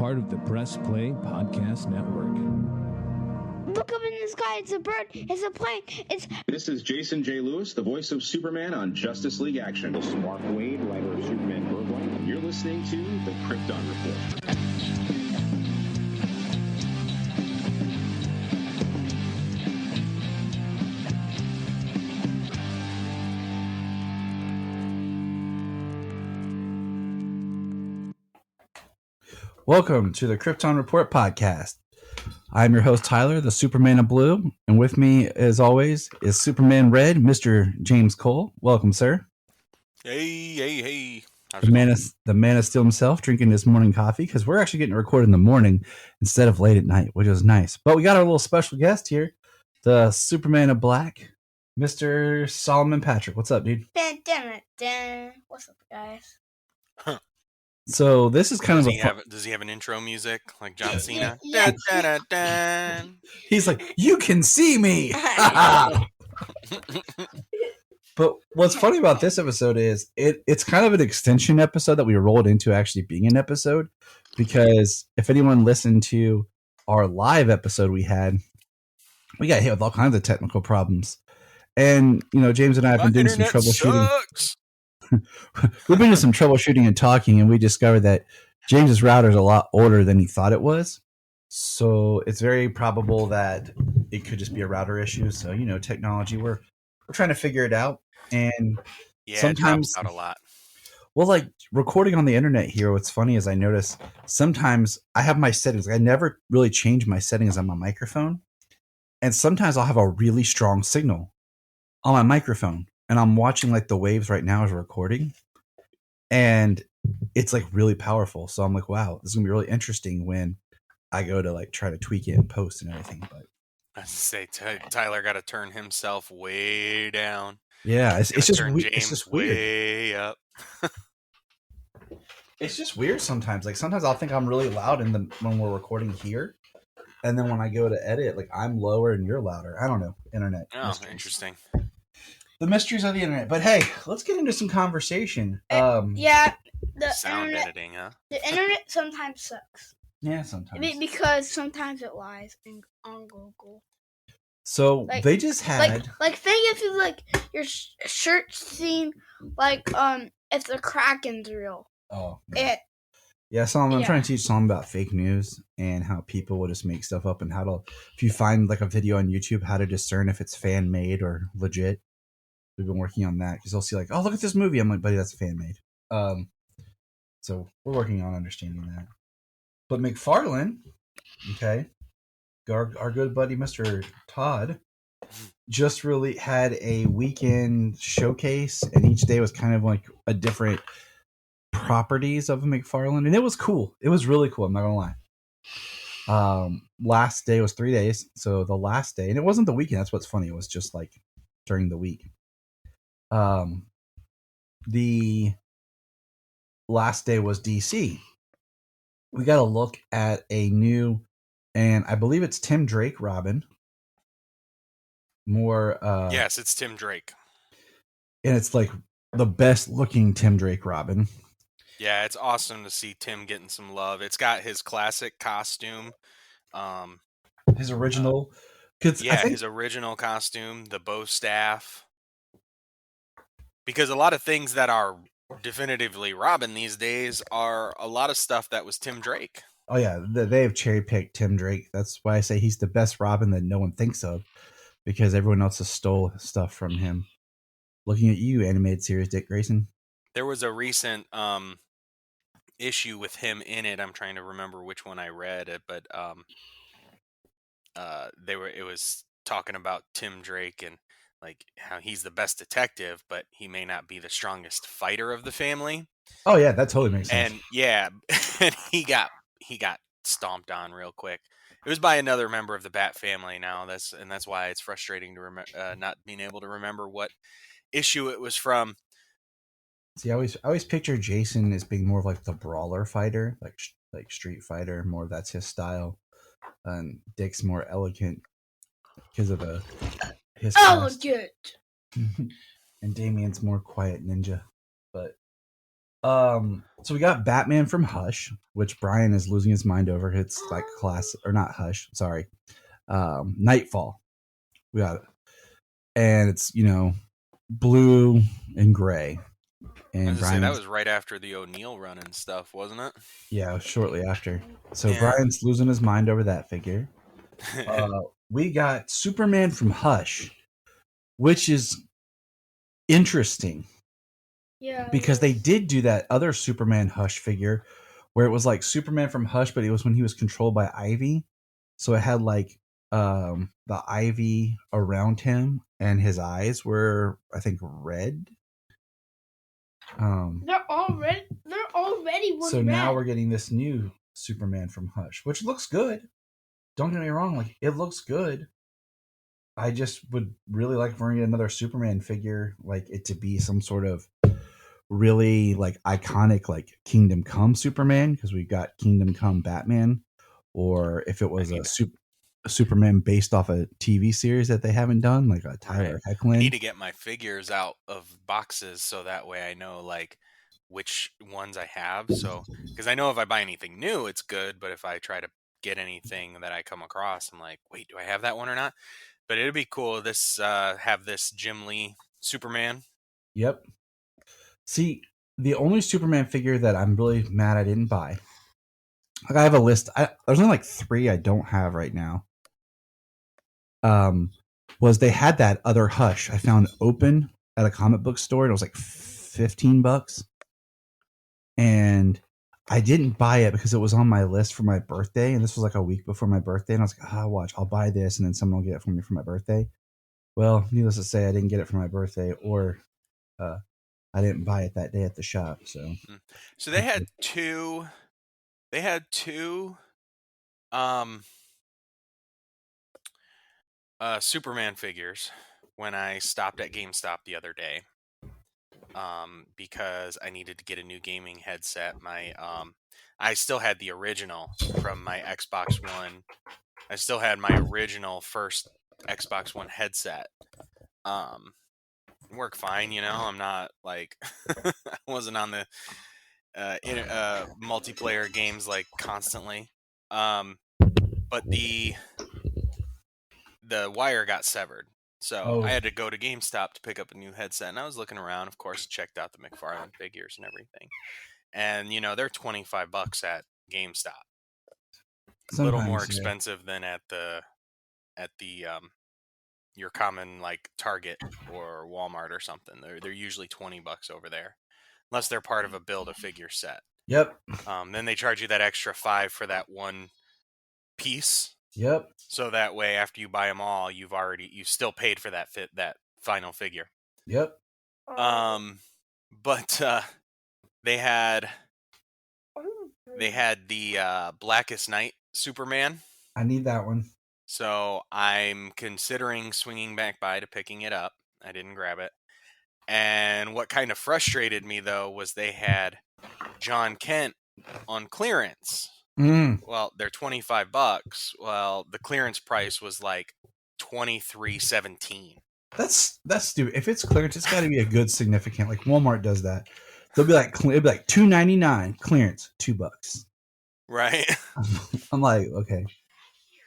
part of the Press Play Podcast Network. Look up in the sky. It's a bird. It's a plane. This is Jason J. Lewis, the voice of Superman on Justice League Action. This is Mark Wade, writer of Superman Birthright. You're listening to the Krypton Report. Welcome to the Krypton Report podcast. I'm your host, Tyler, the Superman of Blue, and with me, as always, is Superman Red, Mr. James Cole. Welcome, sir. Hey. The man of steel himself, drinking his morning coffee, because we're actually getting recorded in the morning instead of late at night, which is nice. But we got our little special guest here, the Superman of Black, Mr. Solomon Patrick. What's up, dude? What's up, guys? So this is kind does he have an intro music like John Cena? Yeah. Dun, dun, dun, dun. He's like, you can see me. But what's funny about this episode is it's kind of an extension episode that we rolled into actually being an episode, because if anyone listened to our live episode we got hit with all kinds of technical problems. And, James and I have been doing some troubleshooting. Sucks. We've been doing some troubleshooting and talking, and we discovered that James's router is a lot older than he thought it was. So it's very probable that it could just be a router issue. So, technology, we're trying to figure it out. And sometimes it drops out a lot. Well, like recording on the internet here, what's funny is I notice sometimes I have my settings. I never really change my settings on my microphone. And sometimes I'll have a really strong signal on my microphone. And I'm watching like the waves right now as we're recording. And it's like really powerful. So I'm like, wow, this is gonna be really interesting when I go to like try to tweak it and post and everything. But I say Tyler got to turn himself way down. Yeah, it's just turn weird. James It's just weird. way up. It's just weird sometimes. Like sometimes I'll think I'm really loud when we're recording here, and then when I go to edit, like I'm lower and you're louder. I don't know. Internet. Oh, mysteries. interesting. The mysteries of the internet. But hey, let's get into some conversation. The Sound internet, editing, huh? The internet sometimes sucks. Yeah, sometimes. Because sometimes it lies on Google. So they just had like think if you like your shirt seem like if the Kraken's real. Oh. Yeah. Solomon, I'm trying to teach Solomon about fake news and how people will just make stuff up, and how to, if you find like a video on YouTube, how to discern if it's fan made or legit. We've been working on that because they'll see like, oh, look at this movie. I'm like, buddy, that's fan made. So we're working on understanding that. But McFarlane, okay, our good buddy Mr. Todd, just really had a weekend showcase, and each day was kind of like a different properties of McFarlane, and it was cool. It was really cool. I'm not gonna lie. Last day was 3 days, so the last day, and it wasn't the weekend. That's what's funny. It was just like during the week. The last day was DC. We got to look at a new, and I believe it's Tim Drake Robin. Yes, it's Tim Drake. And it's like the best looking Tim Drake Robin. Yeah, it's awesome to see Tim getting some love. It's got his classic costume. His original. His original costume, the bow staff. Because a lot of things that are definitively Robin these days are a lot of stuff that was Tim Drake. Oh, yeah. They have cherry-picked Tim Drake. That's why I say he's the best Robin that no one thinks of, because everyone else has stole stuff from him. Looking at you, animated series, Dick Grayson. There was a recent issue with him in it. I'm trying to remember which one I read it, but it was talking about Tim Drake and like how he's the best detective, but he may not be the strongest fighter of the family. Oh yeah, that totally makes sense. And yeah, and he got stomped on real quick. It was by another member of the Bat family. Now that's why it's frustrating to not being able to remember what issue it was from. See, I always picture Jason as being more of like the brawler fighter, like Street Fighter. More that's his style, and Dick's more elegant because of his elegant. And Damien's more quiet ninja. But So we got Batman from Hush, which Brian is losing his mind over. It's like class or not Hush, sorry. Nightfall. We got it. And it's, blue and gray. And Brian, that was right after the O'Neill run and stuff, wasn't it? Yeah, shortly after. So Brian's losing his mind over that figure. We got Superman from Hush, which is interesting. Yeah. Because they did do that other Superman Hush figure where it was like Superman from Hush, but it was when he was controlled by Ivy. So it had like the ivy around him and his eyes were, I think, red. They're already one So red. now we're getting this new Superman from Hush, which looks good. Don't get me wrong, like it looks good. I just would really like for another Superman figure, like it to be some sort of really like iconic, like Kingdom Come Superman, because we've got Kingdom Come Batman, or if it was a Superman based off a TV series that they haven't done, like a Tyler Hoechlin. I need to get my figures out of boxes so that way I know like which ones I have. So because I know if I buy anything new, it's good, but if I try to get anything that I come across, I'm like, wait, do I have that one or not? But it'd be cool. This have this Jim Lee Superman. Yep. See, the only Superman figure that I'm really mad I didn't buy. Like I have a list. There's only like 3 I don't have right now. Was they had that other Hush I found open at a comic book store, and it was like $15, and I didn't buy it because it was on my list for my birthday, and this was like a week before my birthday, and I was like, I'll buy this, and then someone will get it for me for my birthday. Well, needless to say, I didn't get it for my birthday, or I didn't buy it that day at the shop. So they had two. They had two. Superman figures when I stopped at GameStop the other day, because I needed to get a new gaming headset. I still had the original from my Xbox One. I still had my original first Xbox One headset. Worked fine, I'm not like I wasn't on the multiplayer games like constantly. But the wire got severed, so I had to go to GameStop to pick up a new headset. And I was looking around, of course, checked out the McFarlane figures and everything. And they're $25 at GameStop. Sometimes, a little more expensive than at the your common like Target or Walmart or something. They're usually $20 over there, unless they're part of a build-a-figure set. Yep. Then they charge you that extra $5 for that one piece. Yep. So that way, after you buy them all, you've still paid for that final figure. Yep. But they had the Blackest Night Superman. I need that one. So I'm considering swinging back by to picking it up. I didn't grab it. And what kind of frustrated me, though, was they had John Kent on clearance. Well, they're $25. Well, the clearance price was like $23.17. That's stupid. If it's clearance, it's got to be a good significant. Like Walmart does that. They'll be like, it'll be like $2.99 clearance, $2. Right. I'm like, okay.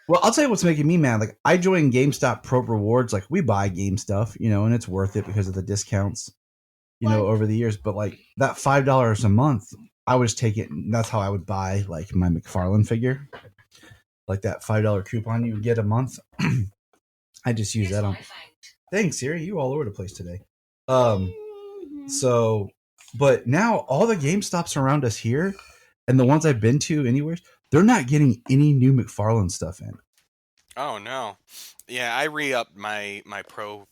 Well, I'll tell you what's making me mad. Like, I joined GameStop Pro Rewards. Like, we buy game stuff, and it's worth it because of the discounts, over the years. But like that $5 a month, I would just take it. And that's how I would buy like my McFarlane figure, like that $5 coupon you would get a month. I just use that on. Thanks, Siri. You all over the place today. So, but now all the GameStops around us here, and the ones I've been to anywhere, they're not getting any new McFarlane stuff in. Oh no, yeah, I re-upped my pro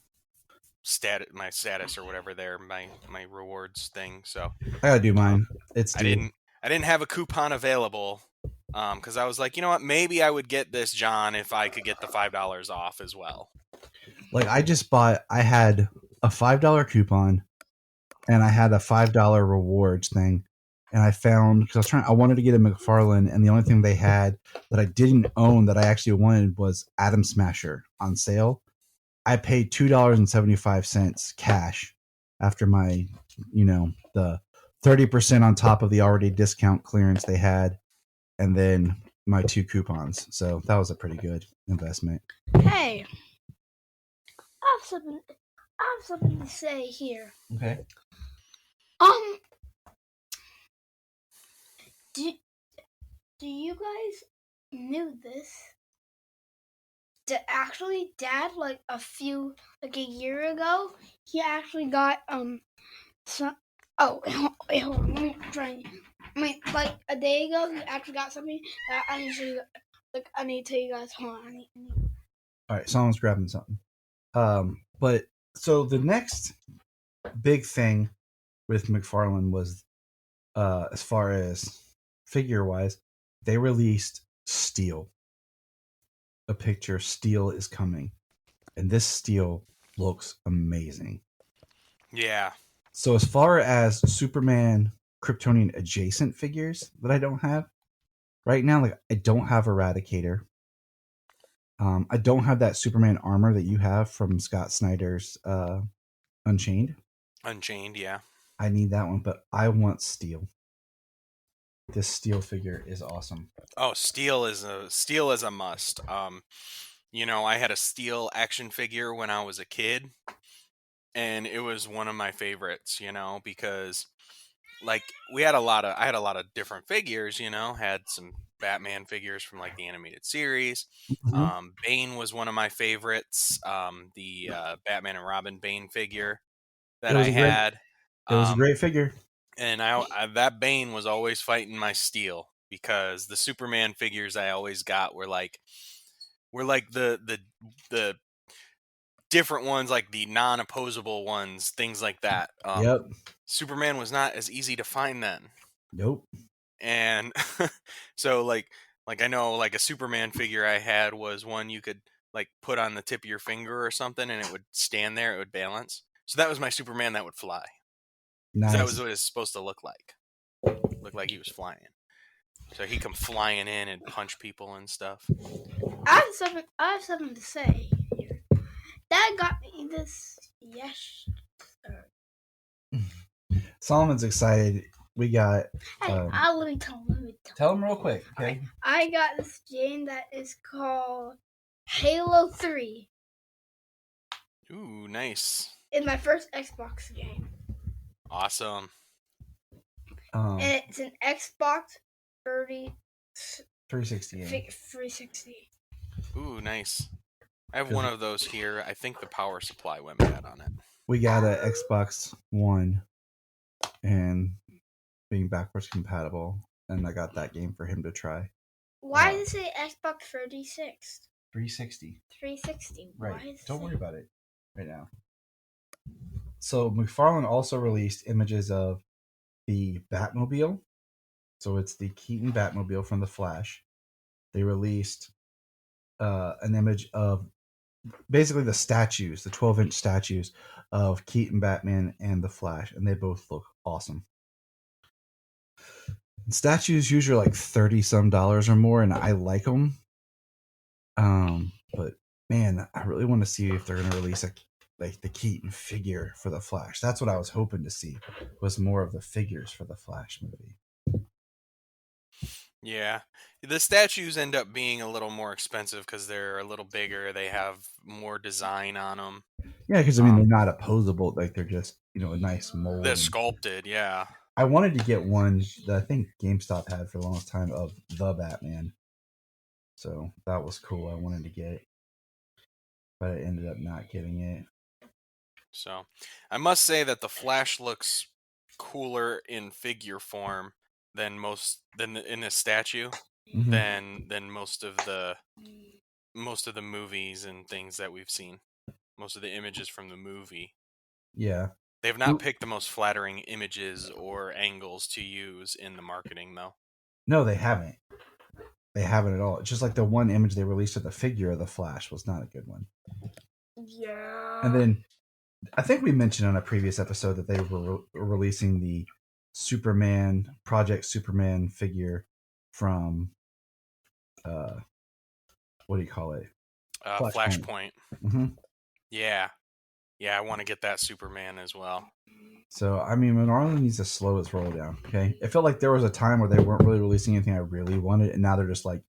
status, my status or whatever there, my rewards thing. So I gotta do mine. I didn't have a coupon available, because I was like, you know what, maybe I would get this John if I could get the $5 off as well. Like I had a $5 coupon, and I had a $5 rewards thing. And I found, because I wanted to get a McFarlane, and the only thing they had that I didn't own that I actually wanted was Atom Smasher on sale. I paid $2.75 cash after my, the 30% on top of the already discount clearance they had, and then my 2 coupons. So that was a pretty good investment. Hey, I have something to say here. Okay. Do you guys knew this? That actually, Dad, like a year ago, he actually got some. Oh, wait, hold on. Let me try. Like a day ago, he actually got something that I need to show you. Like, I need to tell you guys. Hold on. All right, someone's grabbing something. But so the next big thing with McFarlane was, as far as figure wise, they released Steel. A picture, Steel is coming, and this Steel looks amazing. Yeah. So as far as Superman Kryptonian adjacent figures that I don't have right now, like I don't have Eradicator. I don't have that Superman armor that you have from Scott Snyder's Unchained. Unchained, yeah. I need that one, but I want Steel. This Steel figure is awesome. Oh, Steel is a must. I had a Steel action figure when I was a kid, and it was one of my favorites, because like I had a lot of different figures, had some Batman figures from like the animated series. Mm-hmm. Bane was one of my favorites. The Batman and Robin Bane figure that It was I a great- had. It was a great figure. And I that Bane was always fighting my Steel, because the Superman figures I always got were like the different ones, like the non-opposable ones, things like that. Yep. Superman was not as easy to find then. Nope. And so like I know like a Superman figure I had was one you could like put on the tip of your finger or something, and it would stand there, it would balance. So that was my Superman that would fly. Nice. That was what it's supposed to look like. Looked like he was flying. So he come flying in and punch people and stuff. I have something to say here. Dad got me this. Yes. Solomon's excited. We got. Hey, let me tell him. Tell him real quick, okay? I got this game that is called Halo 3. Ooh, nice. It's my first Xbox game. Awesome. And it's an Xbox 360 game. 360. Ooh, nice. I have one of those here. I think the power supply went bad on it. We got a Xbox One, and being backwards compatible, and I got that game for him to try. Why does it say Xbox 36? 360. 360. Right. Don't worry about it right now. So McFarlane also released images of the Batmobile. So it's the Keaton Batmobile from The Flash. They released an image of basically the statues, the 12-inch statues of Keaton Batman and The Flash, and they both look awesome. Statues usually are like $30-some or more, and I like them. But man, I really want to see if they're going to release like the Keaton figure for The Flash. That's what I was hoping to see, was more of the figures for the Flash movie. Yeah. The statues end up being a little more expensive because they're a little bigger. They have more design on them. Yeah, because I mean, they're not opposable. Like, they're just, a nice mold. They're sculpted, yeah. I wanted to get one that I think GameStop had for the longest time of the Batman. So that was cool. I wanted to get, but I ended up not getting it. So I must say that the Flash looks cooler in figure form than in a statue Mhm. than most of the movies and things that we've seen. Most of the images from the movie. Yeah. They've not picked the most flattering images or angles to use in the marketing, though. No, they haven't. They haven't at all. It's just like the one image they released of the figure of the Flash was not a good one. Yeah. And then I think we mentioned on a previous episode that they were releasing the Project Superman figure from, what do you call it? Flashpoint. Mm-hmm. Yeah. Yeah, I want to get that Superman as well. So I mean, Marvel needs to slow its roll down. Okay, it felt like there was a time where they weren't really releasing anything I really wanted, and now they're just like,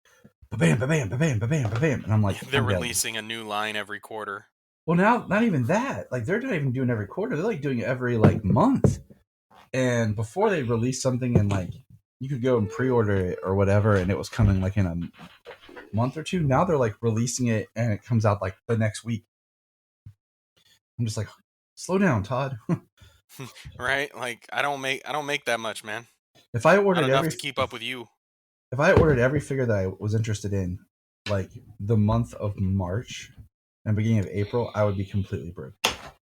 bam, bam, bam, bam, bam, bam, and I'm like, They're I'm dead. releasing a new line every quarter. Well, now not even that. Like they're not even doing every quarter. They're like doing it every like month. And before they released something and like you could go and pre-order it or whatever, and it was coming like in a month or two. Now they're like releasing it and it comes out like the next week. I'm just like, slow down, Todd. Right? Like I don't make that much, man. If I Not ordered enough every to keep up with you. if I ordered every figure that I was interested in, like the month of March and beginning of April, I would be completely broke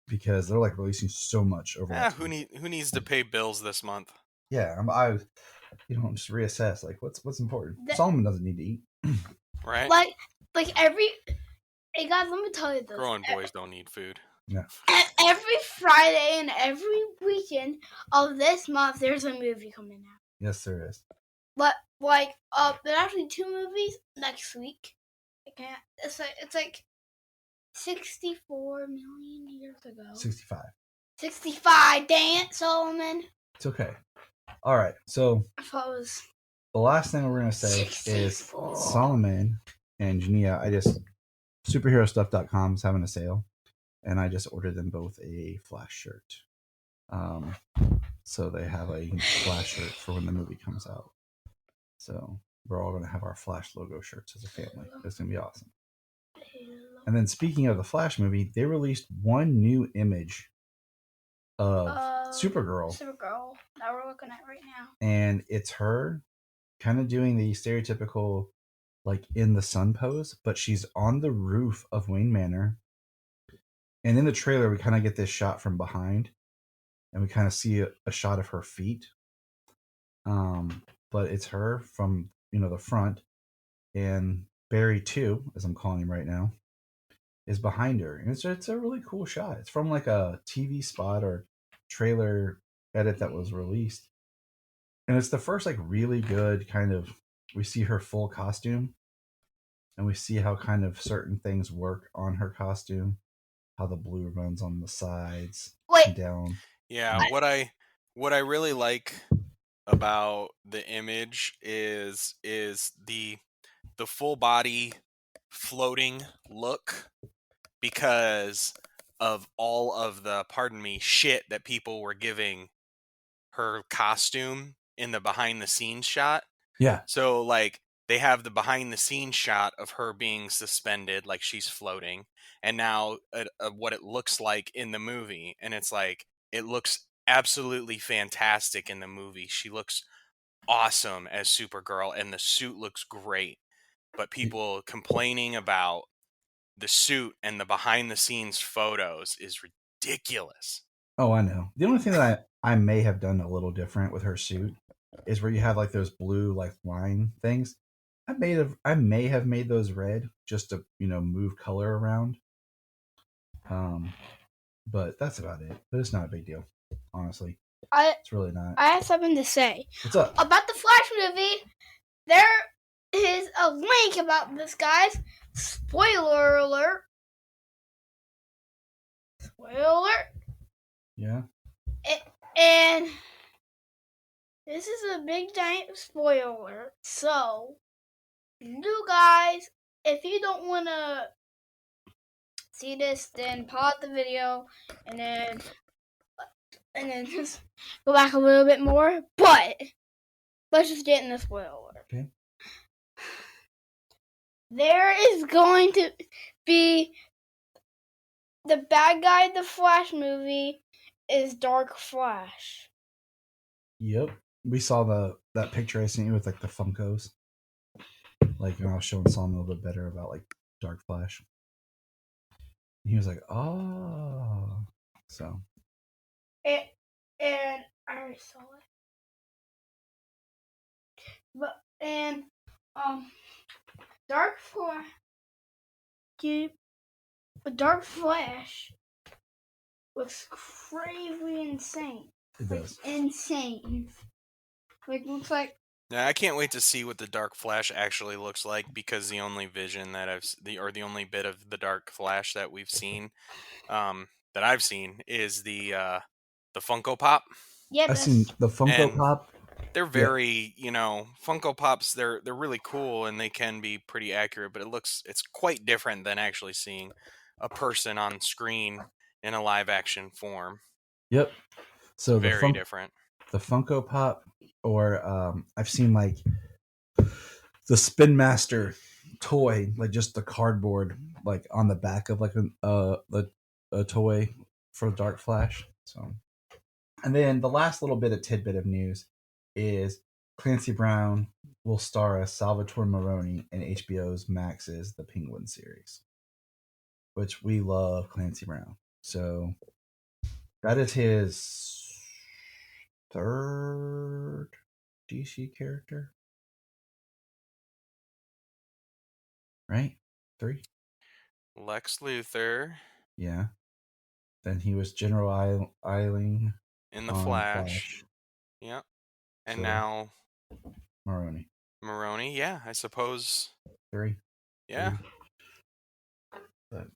because they're like releasing so much over. Who needs to pay bills this month? Yeah, just reassess like what's important. That- Solomon doesn't need to eat. Right? Like every. Hey guys, let me tell you this. Growing boys don't need food. Every Friday and every weekend of this month, there's a movie coming out. Yes, there is. But there's actually 2 movies next week. I can't. It's like 64 million years ago. 65. 65. Dang it, Solomon. It's okay. All right. So I thought it was. the last thing we're gonna say is 64. Solomon and Jania. Superherostuff.com is having a sale, and I just ordered them both a Flash shirt. So they have a Flash shirt for when the movie comes out. So we're all gonna have our Flash logo shirts as a family. It's gonna be awesome. And then speaking of the Flash movie, they released one new image of Supergirl. Supergirl that we're looking at right now. And it's her kind of doing the stereotypical like in the sun pose, but she's on the roof of Wayne Manor. And in the trailer, we kind of get this shot from behind, and we kind of see a shot of her feet. But it's her from the front, and Barry 2, as I'm calling him right now, is behind her, and it's a really cool shot. It's from like a TV spot or trailer edit that was released, and it's the first like really good kind of. We see her full costume, and we see how kind of certain things work on her costume, how the blue runs on the sides and down. Yeah, what I really like about the image is the full body floating look because of all of the shit that people were giving her costume in the behind the scenes shot. Yeah. So like they have the behind the scenes shot of her being suspended like she's floating, and now what it looks like in the movie, and it's like it looks absolutely fantastic in the movie. She looks awesome as Supergirl and the suit looks great. But people complaining about the suit and the behind the scenes photos is ridiculous. Oh, I know. The only thing that I may have done a little different with her suit is where you have like those blue like line things. I may have made those red just to move color around. But that's about it. But it's not a big deal, honestly. It's really not. I have something to say. What's up? About the Flash movie, there is a link about this, guys. Spoiler alert. Spoiler alert. Yeah. And this is a big giant spoiler alert. So, you guys, if you don't want to see this, then pause the video and then just go back a little bit more. But let's just get in the spoiler alert. Okay. There is going to be the bad guy in the Flash movie is Dark Flash. Yep. We saw that picture I sent you with like the Funkos. Like I was showing Solomon a little bit better about like Dark Flash. And he was like, "Oh." So. And I already saw it. Dark Flash looks crazy insane. It does. Insane. Like looks like. Now, I can't wait to see what the Dark Flash actually looks like, because the only vision that the only bit of the Dark Flash that we've seen that I've seen is the Funko Pop. Yep, I've seen the Funko And Pop. they're very, Funko Pops. They're really cool and they can be pretty accurate, but it's quite different than actually seeing a person on screen in a live action form. Yep. So Very different. The Funko Pop, or I've seen like the Spin Master toy, like just the cardboard, like on the back of like a toy for Dark Flash. So, and then the last little bit of tidbit of news is Clancy Brown will star as Salvatore Maroni in HBO's Max's The Penguin series, which we love Clancy Brown. So that is his third DC character, right? 3. Lex Luthor Yeah. Then he was General Eiling in the on Flash. Yep. And So- now Maroni. Maroni. Yeah, I suppose. 3. Yeah. But,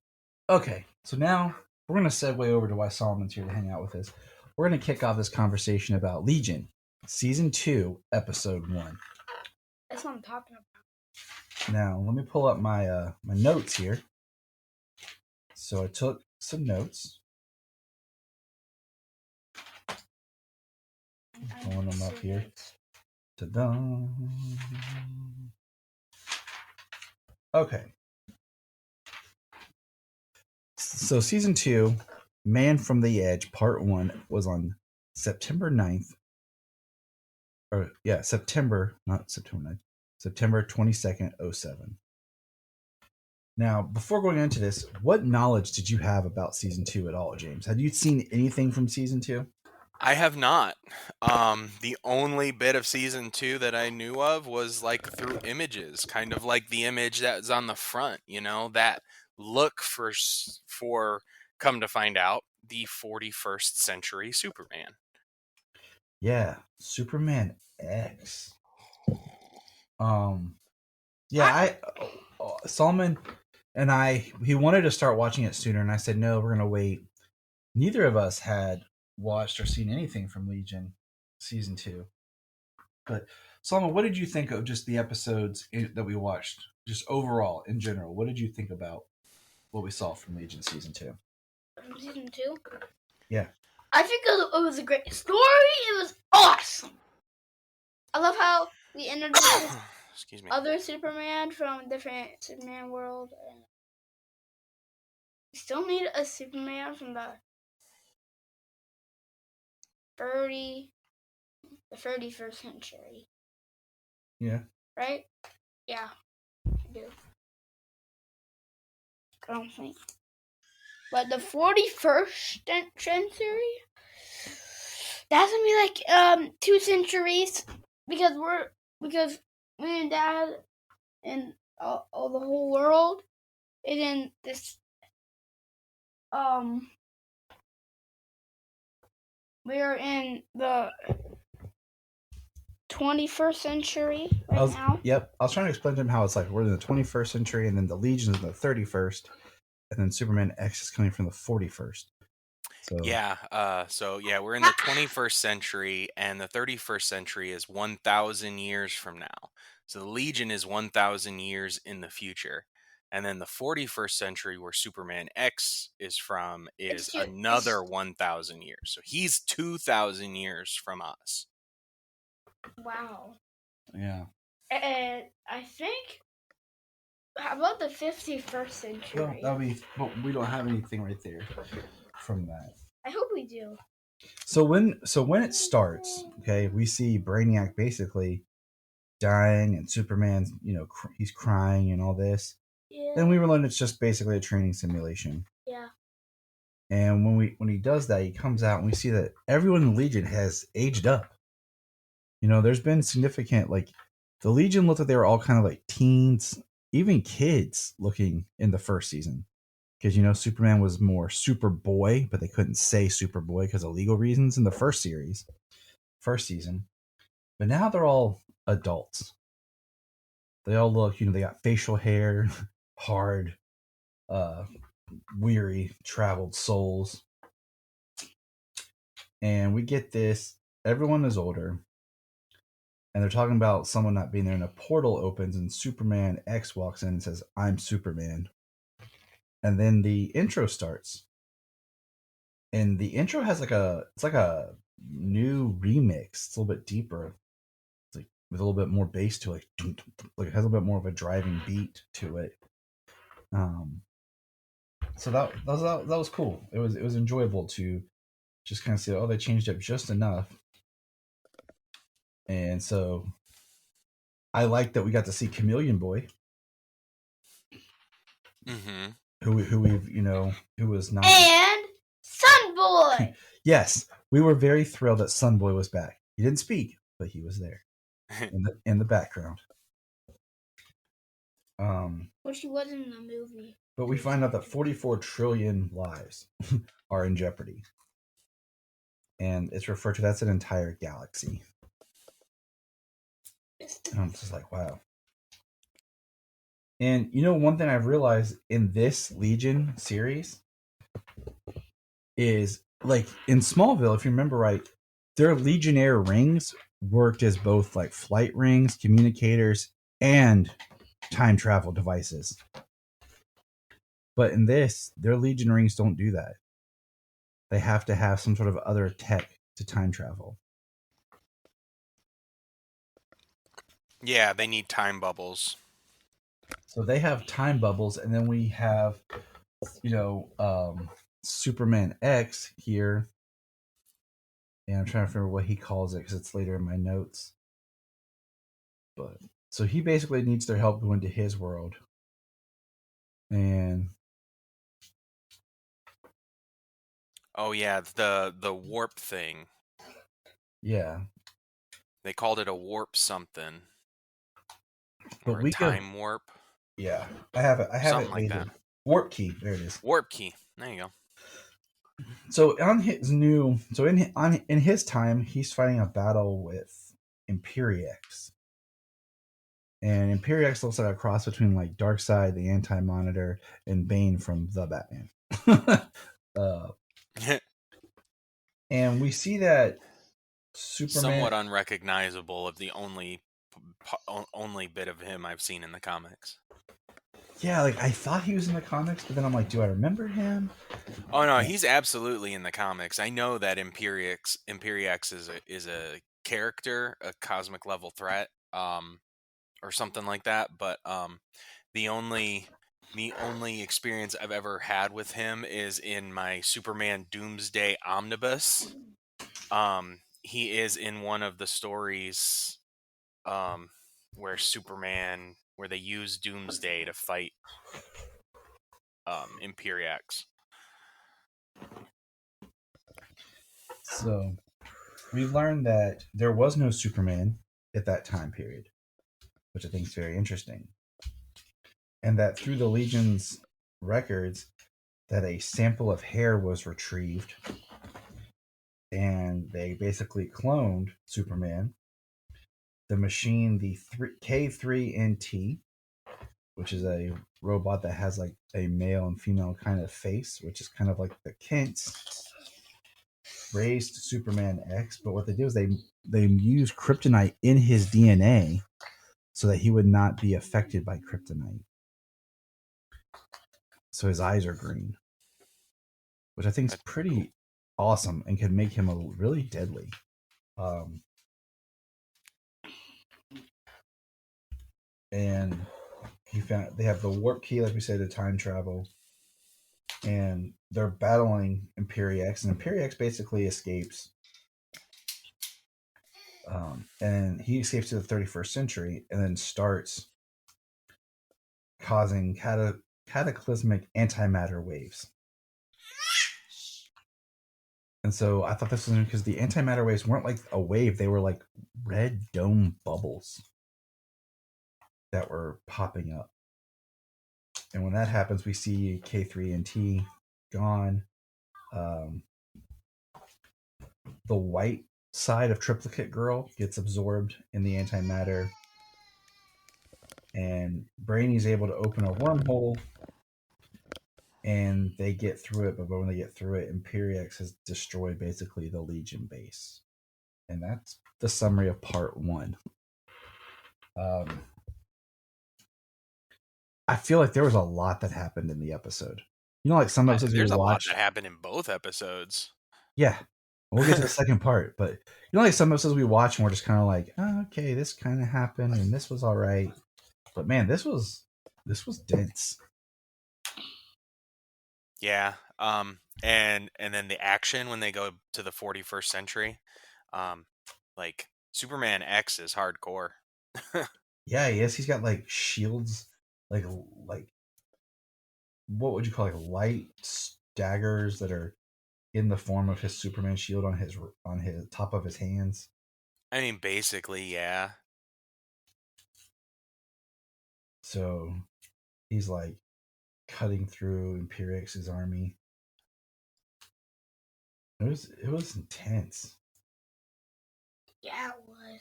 okay, so now we're going to segue over to why Solomon's here to hang out with us. We're going to kick off this conversation about Legion, Season 2, Episode 1. that's what I'm talking about. Now, let me pull up my my notes here. So I took some notes. Pulling them up here. Ta-da. Okay. So Season 2, Man from the Edge, Part 1, was on September 9th. Or, yeah, September 22nd, 07. Now, before going into this, what knowledge did you have about Season 2 at all, James? Had you seen anything from Season 2? I have not. The only bit of Season 2 that I knew of was like through images, kind of like the image that's on the front, that look for come to find out, the 41st century Superman. Yeah, Superman X. Yeah, Solomon and he wanted to start watching it sooner, and I said, no, we're going to wait. Neither of us had watched or seen anything from Legion Season 2. But, Solomon, what did you think of just the episodes that we watched, just overall, in general? What did you think about what we saw from Legion Season 2? From Season 2? Yeah. I think it was a great story. It was awesome. I love how we introduced Excuse me. other Superman from different Superman world. And we still need a Superman from the 31st century. Yeah. Right? Yeah. I do. I don't think. But the 41st century, that's gonna be like 2 centuries because me and Dad and all the whole world is in this we are in the 21st century now. Yep. I was trying to explain to him how it's like we're in the 21st century and then the Legion is in the 31st and then Superman X is coming from the 41st. So We're in the 21st century and the 31st century is 1,000 years from now. So the Legion is 1,000 years in the future. And then the 41st century where Superman X is from is another 1,000 years. So he's 2,000 years from us. Wow. yeah. And I think, how about the 51st century? But we don't have anything right there from that. I hope we do. So when it starts, okay, we see Brainiac basically dying and Superman, he's crying and all this. Yeah. Then we learn it's just basically a training simulation. Yeah. And when he does that, he comes out and we see that everyone in the Legion has aged up. There's been significant, like, the Legion looked like they were all kind of like teens, even kids looking in the first season. Because, Superman was more Superboy, but they couldn't say Superboy because of legal reasons in the first season. But now they're all adults. They all look, they got facial hair, hard, weary, traveled souls. And we get this. Everyone is older. And they're talking about someone not being there, and a portal opens, and Superman X walks in and says, "I'm Superman." And then the intro starts. And the intro has like a new remix. It's a little bit deeper. It's like with a little bit more bass to it. Like it has a little bit more of a driving beat to it. So that was cool. It was enjoyable to just kind of see, oh, they changed up just enough. And so I like that we got to see Chameleon Boy. Mm-hmm. Who was not. And Sun Boy. Yes, we were very thrilled that Sun Boy was back. He didn't speak, but he was there in the background. Which he was in the movie. But we find out that 44 trillion lives are in jeopardy. And it's referred to, that's an entire galaxy. And I'm just like, wow. And one thing I've realized in this Legion series is, like, in Smallville, if you remember right, their Legionnaire rings worked as both like flight rings, communicators, and time travel devices. But in this, their Legion rings don't do that. They have to have some sort of other tech to time travel. Yeah, they need time bubbles. So they have time bubbles, and then we have, Superman X here. And I'm trying to remember what he calls it because it's later in my notes. But so he basically needs their help to go into his world. And oh yeah, the warp thing. yeah. They called it a warp something. But or we a time warp. Yeah. I have Something it like labeled. that. Warp key. There it is. Warp key. There you go. So in his time, he's fighting a battle with Imperiex. And Imperiex looks like a cross between like Darkseid, the Anti-Monitor, and Bane from The Batman. And we see that Superman, somewhat unrecognizable, of the only bit of him I've seen in the comics. Yeah, like I thought he was in the comics, but then I'm like, do I remember him? Oh no, he's absolutely in the comics. I know that Imperiex is a character, a cosmic level threat, or something like that. But the only experience I've ever had with him is in my Superman Doomsday Omnibus. He is in one of the stories where they use Doomsday to fight Imperiex. So we learned that there was no Superman at that time period, which I think is very interesting. And that through the Legion's records, that a sample of hair was retrieved, and they basically cloned Superman. The machine, the K3NT, which is a robot that has like a male and female kind of face, which is kind of like the Kents, raised Superman X. But what they do is they use kryptonite in his DNA so that he would not be affected by kryptonite. So his eyes are green, which I think is pretty awesome and can make him a really deadly. And they have the warp key, like we said, to time travel, and they're battling Imperiex, and Imperiex basically escapes, and he escapes to the 31st century, and then starts causing cataclysmic antimatter waves. And so I thought this was because the antimatter waves weren't like a wave; they were like red dome bubbles that were popping up. And when that happens, we see K3NT gone. The white side of Triplicate Girl gets absorbed in the antimatter. And Brainy's able to open a wormhole and they get through it. But when they get through it, Imperiex has destroyed basically the Legion base, and that's the summary of part 1. I feel like there was a lot that happened in the episode. You know, like some episodes There's we a lot watch. that happened in both episodes. Yeah, we'll get to the second part, but you know, like some episodes we watch and we're just kind of like, oh, okay, this kind of happened and this was all right, but man, this was dense. Yeah. And then the action when they go to the 41st century, like Superman X is hardcore. Yeah, yes, he's got like shields, like what would you call, like light daggers that are in the form of his Superman shield on his top of his hands. I mean, basically, yeah. So he's like cutting through Imperix's army. It was intense. Yeah, it was.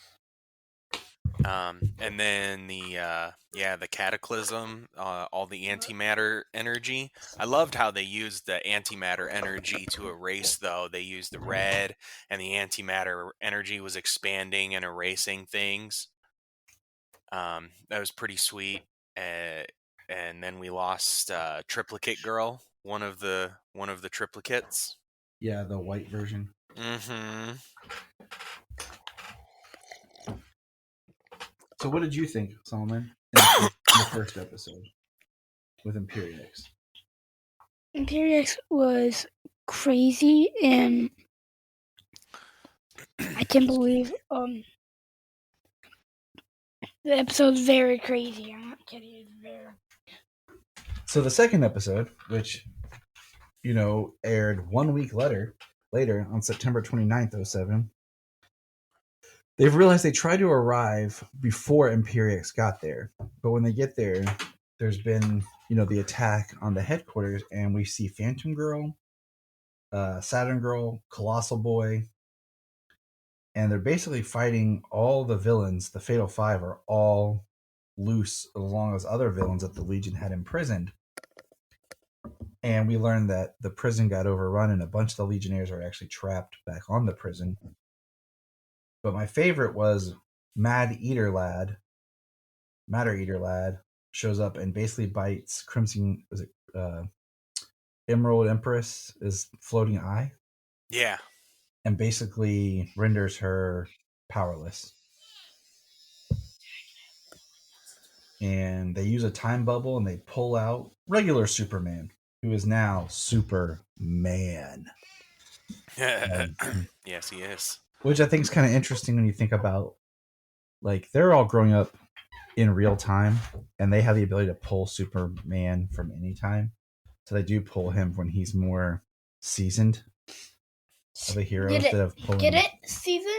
And then the Cataclysm, all the antimatter energy. I loved how they used the antimatter energy to erase, though. They used the red, and the antimatter energy was expanding and erasing things. That was pretty sweet. And then we lost Triplicate Girl, one of the triplicates. Yeah, the white version. Mm-hmm. So what did you think, Solomon, in the first episode with Imperiex? Imperiex was crazy, and I can't believe the episode's very crazy. I'm not kidding. It's very. So the second episode, which aired 1 week later on September 29th, 07, they've realized they tried to arrive before Imperiex got there. But when they get there, there's been, the attack on the headquarters, and we see Phantom Girl, Saturn Girl, Colossal Boy, and they're basically fighting all the villains. The Fatal Five are all loose, along with other villains that the Legion had imprisoned. And we learned that the prison got overrun and a bunch of the Legionnaires are actually trapped back on the prison. But my favorite was Matter Eater Lad shows up and basically bites Crimson, Emerald Empress is floating eye. Yeah. And basically renders her powerless. And they use a time bubble and they pull out regular Superman, who is now Superman. Yes, he is. Which I think is kind of interesting when you think about, like, they're all growing up in real time, and they have the ability to pull Superman from any time. So they do pull him when he's more seasoned of a hero instead of pulling. Get it? Season?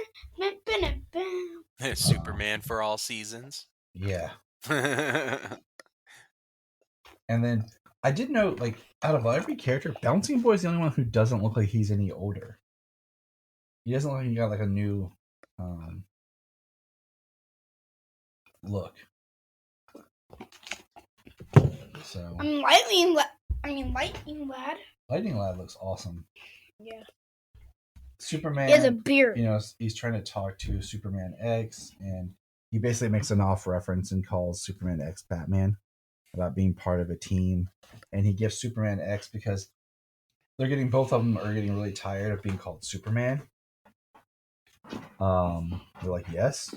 Superman for all seasons. Yeah. And then I did note, like, out of every character, Bouncing Boy is the only one who doesn't look like he's any older. He doesn't look like he got like a new look. So Lightning Lad. Lightning Lad looks awesome. Yeah. Superman. He has a beard. He's trying to talk to Superman X, and he basically makes an off reference and calls Superman X Batman about being part of a team. And he gives Superman X because both of them are getting really tired of being called Superman. They're like, yes.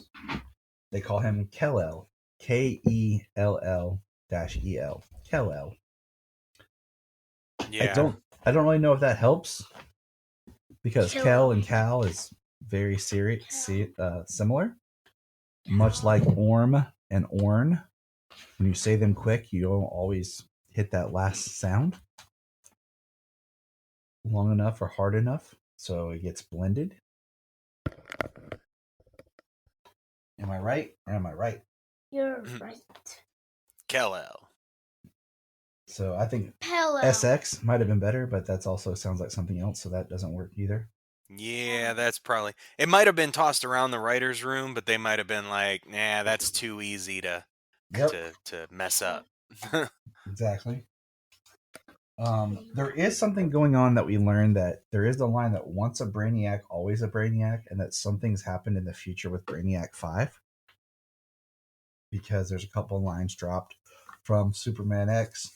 They call him Kal-El. Kell-El. Kal-El. Yeah. I don't really know if that helps, because Kel and Cal is very similar. Much like Orm and Orn. When you say them quick, you don't always hit that last sound long enough or hard enough, so it gets blended. Am I right or am I right? You're right. Kal-El. So I think Hello. SX might have been better, but that also sounds like something else, so that doesn't work either. Yeah, that's probably... It might have been tossed around the writer's room, but they might have been like, nah, that's too easy to mess up. Exactly. There is something going on that we learned, that there is the line that once a Brainiac, always a Brainiac, and that something's happened in the future with Brainiac 5. Because there's a couple lines dropped from Superman X.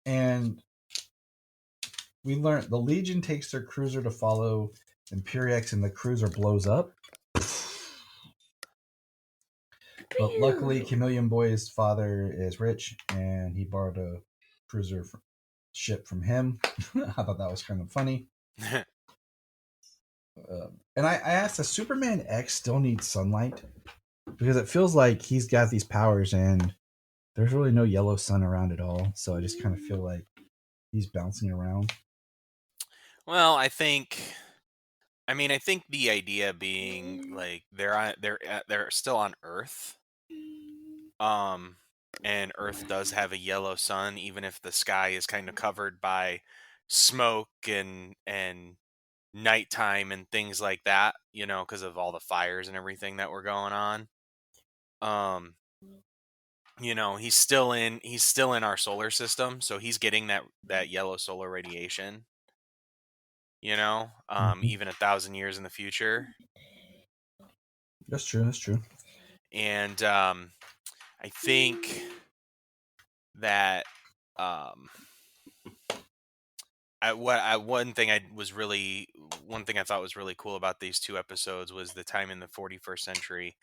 And we learned the Legion takes their cruiser to follow Imperiex, and the cruiser blows up. But luckily, Chameleon Boy's father is rich, and he borrowed a cruiser ship from him. I thought that was kind of funny. And I asked, does Superman X still need sunlight? Because it feels like he's got these powers, and there's really no yellow sun around at all. So I just kind of feel like he's bouncing around. Well, I think the idea being like they're still on Earth, and Earth does have a yellow sun, even if the sky is kind of covered by smoke and nighttime and things like that, because of all the fires and everything that were going on. He's still in our solar system, so he's getting that yellow solar radiation. Even 1,000 years in the future. That's true. And I think that one thing I thought was really cool about these two episodes was the time in the 41st century,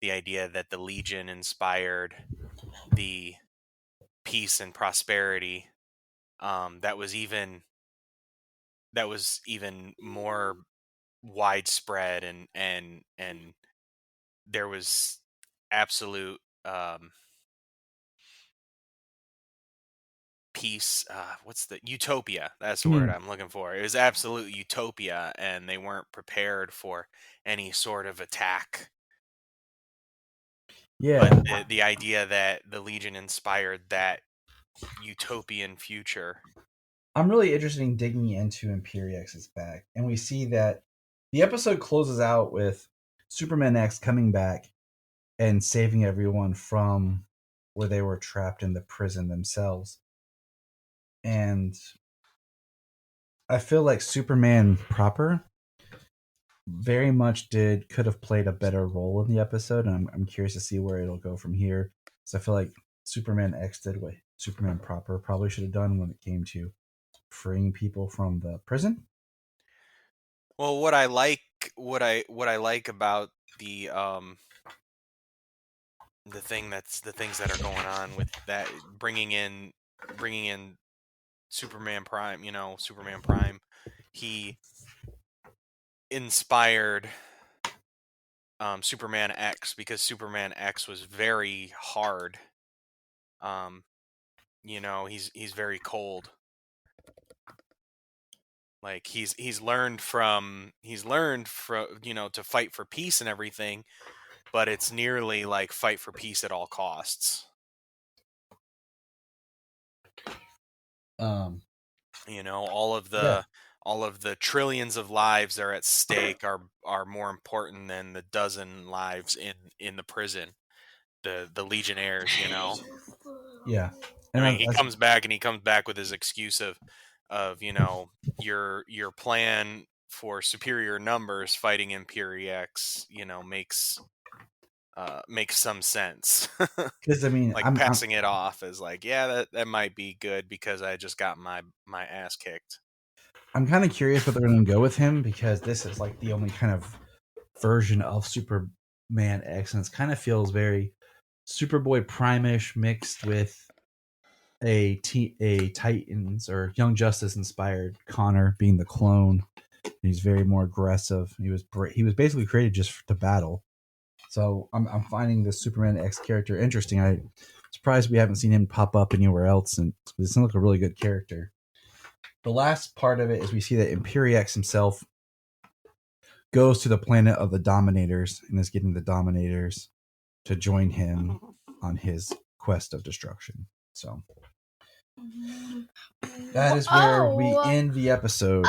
the idea that the Legion inspired the peace and prosperity that was even more widespread, and there was absolute peace. What's the utopia? That's the word I'm looking for. It was absolute utopia, and they weren't prepared for any sort of attack. Yeah. But the idea that the Legion inspired that utopian future. I'm really interested in digging into Imperiex back, and we see that the episode closes out with Superman X coming back and saving everyone from where they were trapped in the prison themselves. And I feel like Superman proper very much could have played a better role in the episode, and I'm curious to see where it'll go from here. So I feel like Superman X did what Superman proper probably should have done when it came to freeing people from the prison. Well, what I like about the things that are going on with that, bringing in Superman Prime, Superman Prime, he inspired Superman X, because Superman X was very hard. He's very cold. Like he's learned from to fight for peace and everything, but it's nearly like fight for peace at all costs. All of the trillions of lives that are at stake are more important than the dozen lives in the prison, the Legionnaires. Yeah, and he comes back with his excuse of your plan for superior numbers fighting Imperiex, makes some sense. Because I'm passing it off as like, yeah, that might be good because I just got my ass kicked. I'm kind of curious what they're going to go with him, because this is like the only kind of version of Superman X, and it kind of feels very Superboy Prime-ish mixed with a Titans or Young Justice inspired Connor being the clone. He's very more aggressive. He was basically created just to battle. So I'm finding this Superman X character interesting. I'm surprised we haven't seen him pop up anywhere else, and it sounds like a really good character. The last part of it is we see that Imperiex himself goes to the planet of the Dominators and is getting the Dominators to join him on his quest of destruction. So that is where we end the episode.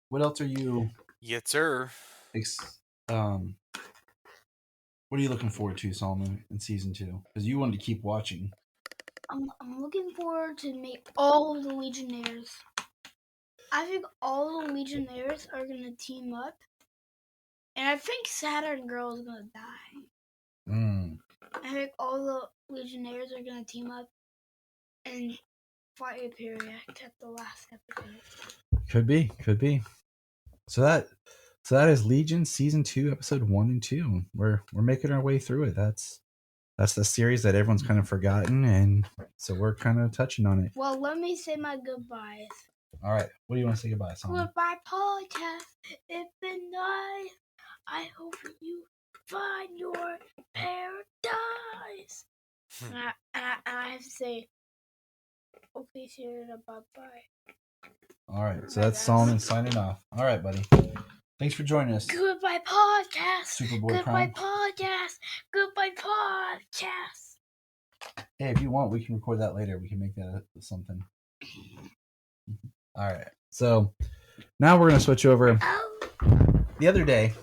What else are you? Yes, sir. What are you looking forward to, Solomon, in season 2? Because you wanted to keep watching. I'm looking forward to meet all of the Legionnaires. I think all the Legionnaires are gonna team up, and I think Saturn Girl is gonna die. I think all the Legionnaires are gonna team up and fight Imperiac at the last episode. Could be. So that is Legion season 2, episode 1 and 2. We're making our way through it. That's the series that everyone's kind of forgotten, and so we're kind of touching on it. Well, let me say my goodbyes. All right, what do you want to say goodbye, Solomon? Goodbye, podcast. It's been nice. I hope you find your paradise. And I have to say, okay, Sierra, bye-bye. All right, so that's Solomon signing off. All right, buddy. Thanks for joining us. Goodbye, podcast. Superboy Goodbye, Prime. podcast. Goodbye, podcast. Hey, if you want, we can record that later. We can make that something. All right, so now we're going to switch over. Oh. The other day,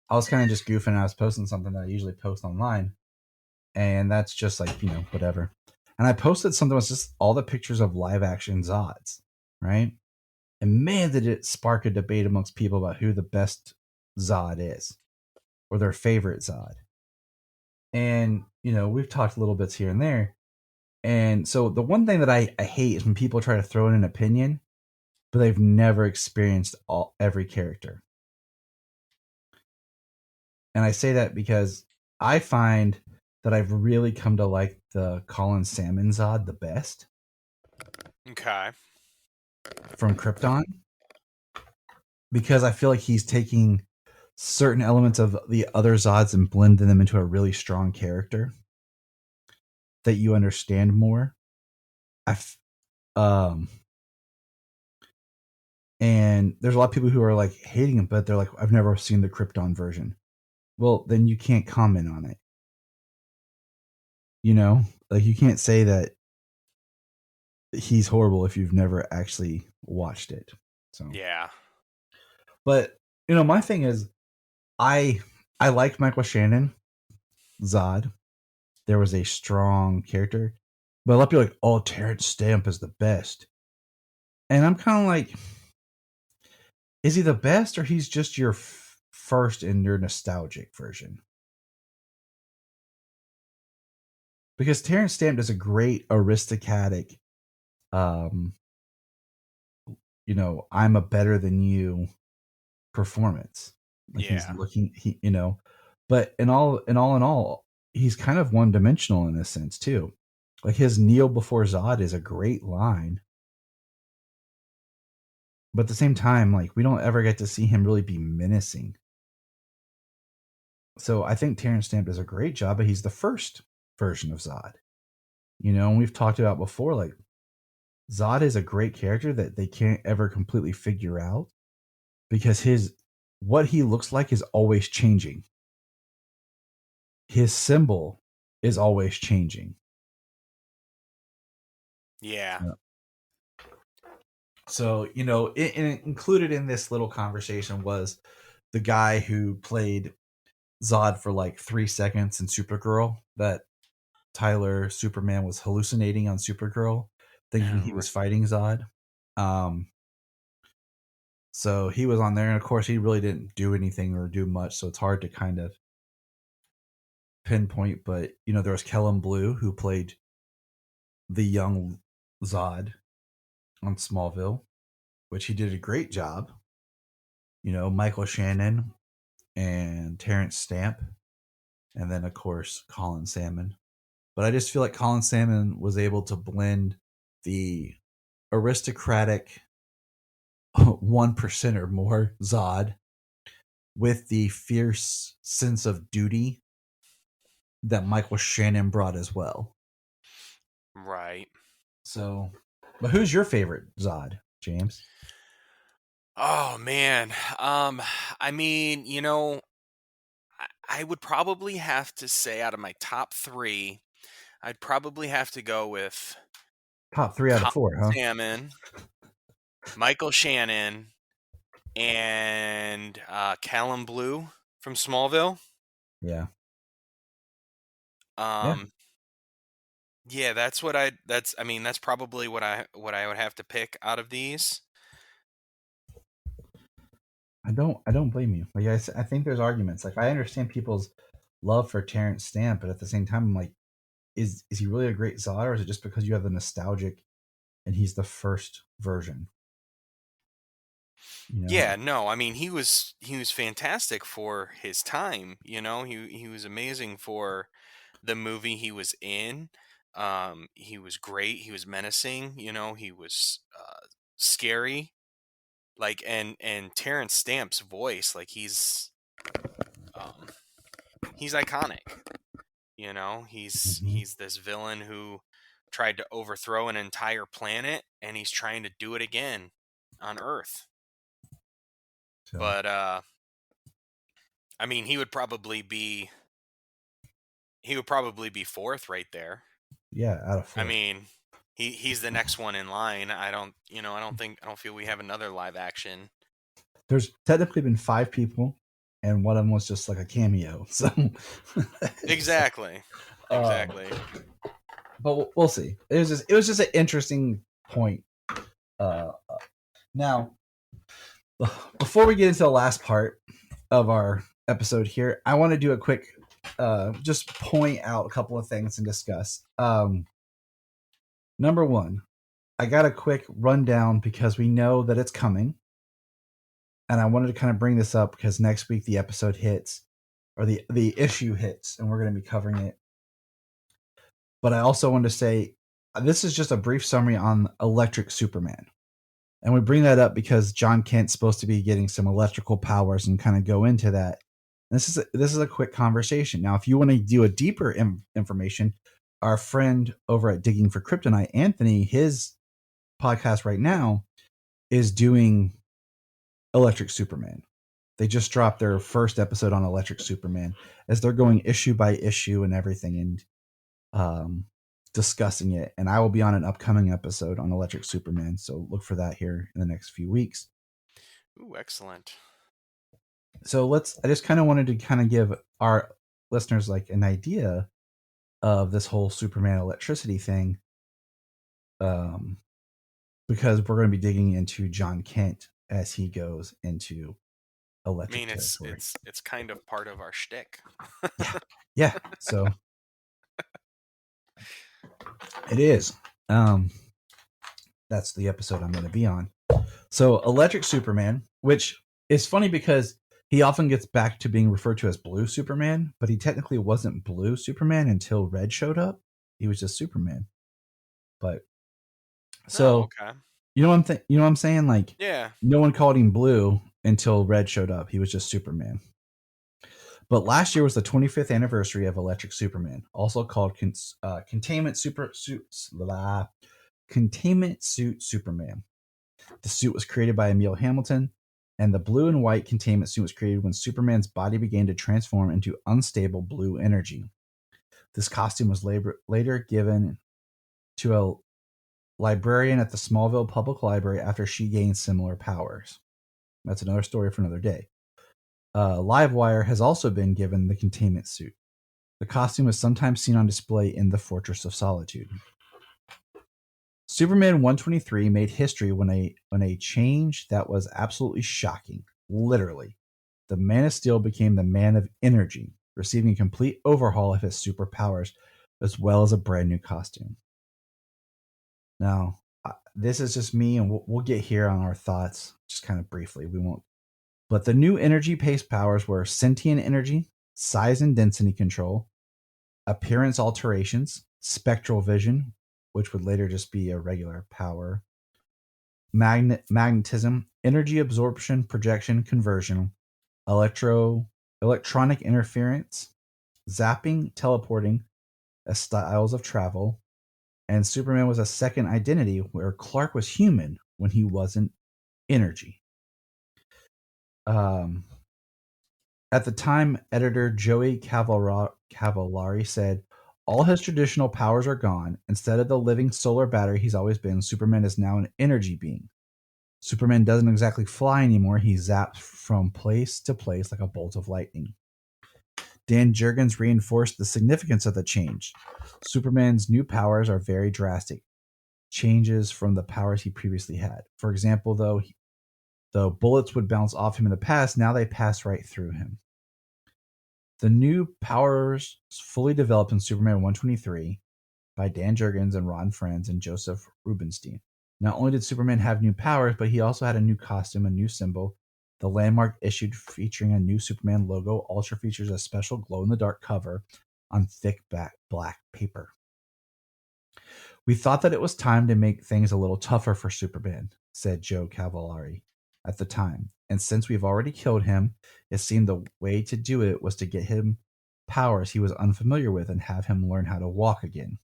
I was kind of just goofing. I was posting something that I usually post online, and that's just like, whatever. And I posted something that was just all the pictures of live action Zods, right? And man, did it spark a debate amongst people about who the best Zod is, or their favorite Zod. And, we've talked little bits here and there. And so the one thing that I hate is when people try to throw in an opinion, but they've never experienced every character. And I say that because I find that I've really come to like the Colin Salmon Zod the best. Okay. From Krypton. Because I feel like he's taking certain elements of the other Zods and blending them into a really strong character that you understand more. And there's a lot of people who are like hating him, but they're like, I've never seen the Krypton version. Well, then you can't comment on it. Like you can't say that he's horrible if you've never actually watched it. So yeah. But my thing is, I like Michael Shannon Zod. There was a strong character, but a lot of people are like, oh, Terrence Stamp is the best, and I'm kind of like, is he the best, or he's just your first in your nostalgic version? Because Terrence Stamp does a great aristocratic, I'm a better than you performance. Like yeah. He's looking, but in all, he's kind of one dimensional in this sense too. Like his kneel before Zod is a great line. But at the same time, like we don't ever get to see him really be menacing. So I think Terrence Stamp does a great job, but he's the first version of Zod. And we've talked about before, like Zod is a great character that they can't ever completely figure out because what he looks like is always changing. His symbol is always changing. Yeah. So, included in this little conversation was the guy who played Zod for like 3 seconds in Supergirl, that Tyler Superman was hallucinating on Supergirl, thinking he was fighting Zod. So he was on there, and of course he really didn't do anything or do much, so it's hard to kind of pinpoint. But there was Kellen Blue, who played the young Zod on Smallville, which he did a great job. Michael Shannon and Terrence Stamp, and then of course Colin Salmon. But I just feel like Colin Salmon was able to blend the aristocratic 1% or more Zod with the fierce sense of duty that Michael Shannon brought as well. Right. So, but who's your favorite Zod, James? Oh man. I mean, I would probably have to say out of my top 3, I'd probably have to go with top 3 out of 4, huh? Salmon, Michael Shannon, and Callum Blue from Smallville. Yeah. Yeah, that's what I. That's. I mean, that's probably what I would have to pick out of these. I don't blame you. Like I think there's arguments. Like I understand people's love for Terrence Stamp, but at the same time, I'm like, is he really a great Zod, or is it just because you have the nostalgic and he's the first version? You know? Yeah, no, I mean he was fantastic for his time. You know, he was amazing for the movie he was in. He was great. He was menacing. You know, he was scary. Like and Terrence Stamp's voice, like um, he's iconic. You know, Mhm. he's this villain who tried to overthrow an entire planet, and he's trying to do it again on Earth. So But I mean, he would probably be fourth right there. yeah, out of I 4. mean, he's the next one in line. I don't feel we have another live action. There's technically been 5 people, and one of them was just like a cameo. So Exactly. Exactly. But we'll see. It was just an interesting point. Now, before we get into the last part of our episode here, I want to do a quick, just point out a couple of things and discuss. Number one, I got a quick rundown because we know that it's coming. And I wanted to kind of bring this up because next week the episode hits, or the issue hits, and we're going to be covering it. But I also wanted to say this is just a brief summary on Electric Superman. And we bring that up because John Kent's supposed to be getting some electrical powers and kind of go into that. This is a quick conversation. Now, if you want to do a deeper information, our friend over at Digging for Kryptonite, Anthony, his podcast right now is doing Electric Superman. They just dropped their first episode on Electric Superman as they're going issue by issue and everything, and discussing it. And I will be on an upcoming episode on Electric Superman, so look for that here in the next few weeks. Ooh, excellent. So I just kind of wanted to kind of give our listeners like an idea of this whole Superman electricity thing, because we're going to be digging into John Kent as he goes into electric I mean, territory. it's kind of part of our shtick. Yeah. So it is. That's the episode I'm going to be on. So Electric Superman, which is funny because he often gets back to being referred to as Blue Superman, but he technically wasn't Blue Superman until Red showed up. He was just Superman. But so okay. you know what I'm saying? Like, Yeah. no one called him Blue until Red showed up. He was just Superman. But last year was the 25th anniversary of Electric Superman, also called Containment Suit Superman. The suit was created by Emil Hamilton, and the blue and white containment suit was created when Superman's body began to transform into unstable blue energy. This costume was later given to a librarian at the Smallville Public Library after she gained similar powers. That's another story for another day. Livewire has also been given the containment suit. The costume is sometimes seen on display in the Fortress of Solitude. Superman 123 made history when a change that was absolutely shocking. Literally, the Man of Steel became the Man of Energy, receiving a complete overhaul of his superpowers, as well as a brand new costume. Now, this is just me, and we'll get here on our thoughts just kind of briefly. We won't. But the new energy-based powers were sentient energy, size and density control, appearance alterations, spectral vision, which would later just be a regular power, magnetism, energy absorption, projection, conversion, electronic interference, zapping, teleporting as styles of travel, and Superman was a second identity where Clark was human when he wasn't energy. At the time, editor Joey Cavallari said, all his traditional powers are gone. Instead of the living solar battery he's always been, Superman is now an energy being. Superman doesn't exactly fly anymore. He zaps from place to place like a bolt of lightning. Dan Jurgens reinforced the significance of the change. Superman's new powers are very drastic, changes from the powers he previously had. For example, though bullets would bounce off him in the past, now they pass right through him. The new powers fully developed in Superman 123 by Dan Jurgens and Ron Frenz and Joseph Rubinstein. Not only did Superman have new powers, but he also had a new costume, a new symbol. The landmark issued featuring a new Superman logo also features a special glow-in-the-dark cover on thick black paper. We thought that it was time to make things a little tougher for Superman, said Joe Cavallari at the time. And since we've already killed him, it seemed the way to do it was to get him powers he was unfamiliar with and have him learn how to walk again.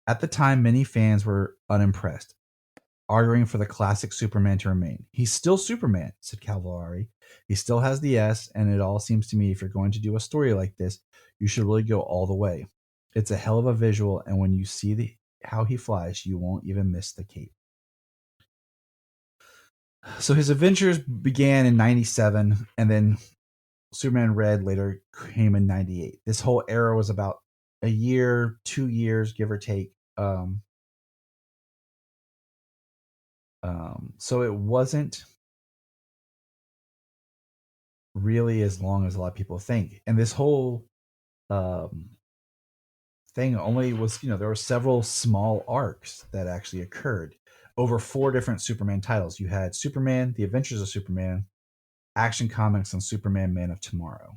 At the time, many fans were unimpressed, arguing for the classic Superman to remain. He's still Superman, said Cavallari. He still has the S, and it all seems to me if you're going to do a story like this, you should really go all the way. It's a hell of a visual, and when you see how he flies, you won't even miss the cape. So his adventures began in 97, and then Superman Red later came in 98. This whole era was about a year, 2 years, give or take. So it wasn't really as long as a lot of people think. And this whole thing only was, there were several small arcs that actually occurred over 4 different Superman titles. You had Superman, The Adventures of Superman, Action Comics, and Superman Man of Tomorrow.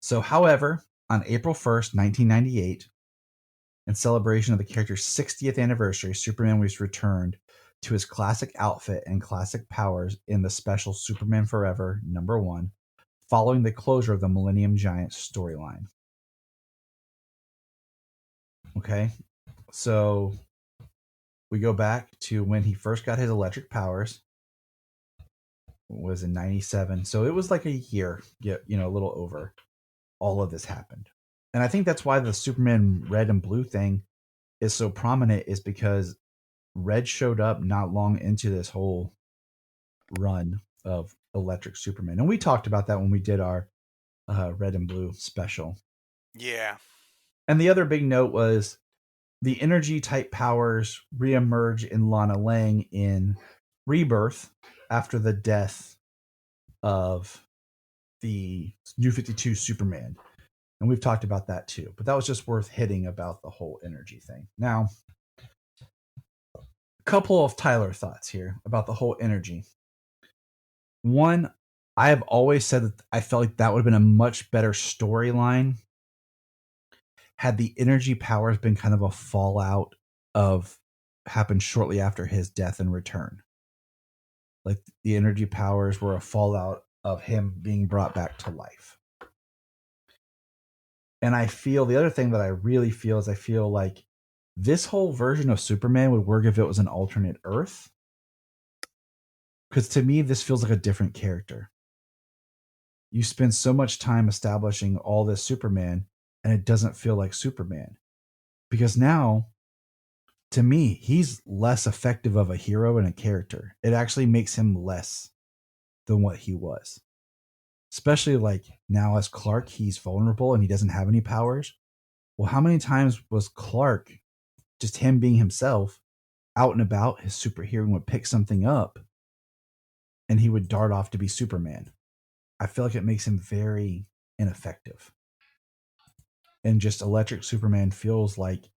So, however, on April 1st, 1998, in celebration of the character's 60th anniversary, Superman was returned to his classic outfit and classic powers in the special Superman Forever #1, following the closure of the Millennium Giant storyline. Okay, so we go back to when he first got his electric powers. It was in 97. So it was like a year, a little over. All of this happened. And I think that's why the Superman Red and Blue thing is so prominent, is because Red showed up not long into this whole run of Electric Superman. And we talked about that when we did our Red and Blue special. Yeah. And the other big note was the energy type powers reemerge in Lana Lang in Rebirth after the death of the New 52 Superman. And we've talked about that too. But that was just worth hitting about the whole energy thing. Now, a couple of Tyler thoughts here about the whole energy. One, I have always said that I felt like that would have been a much better storyline had the energy powers been kind of a fallout of happened shortly after his death and return. Like the energy powers were a fallout of him being brought back to life. And I feel the other thing that I really feel is I feel like this whole version of Superman would work if it was an alternate Earth. Because to me, this feels like a different character. You spend so much time establishing all this Superman, and it doesn't feel like Superman. Because now, to me, he's less effective of a hero and a character. It actually makes him less than what he was. Especially like now as Clark, he's vulnerable and he doesn't have any powers. Well, how many times was Clark, just him being himself, out and about, his superhero would pick something up and he would dart off to be Superman? I feel like it makes him very ineffective. And just Electric Superman feels like,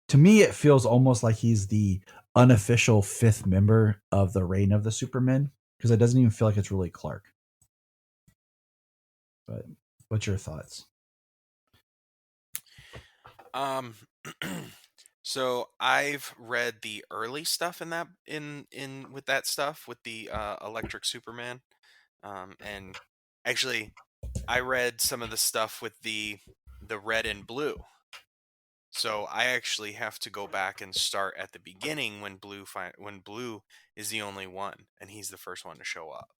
to me, it feels almost like he's the unofficial 5th member of the reign of the Supermen, because it doesn't even feel like it's really Clark. But what's your thoughts? So I've read the early stuff in with that stuff with the Electric Superman, and actually I read some of the stuff with the Red and Blue. So I actually have to go back and start at the beginning when Blue is the only one and he's the first one to show up.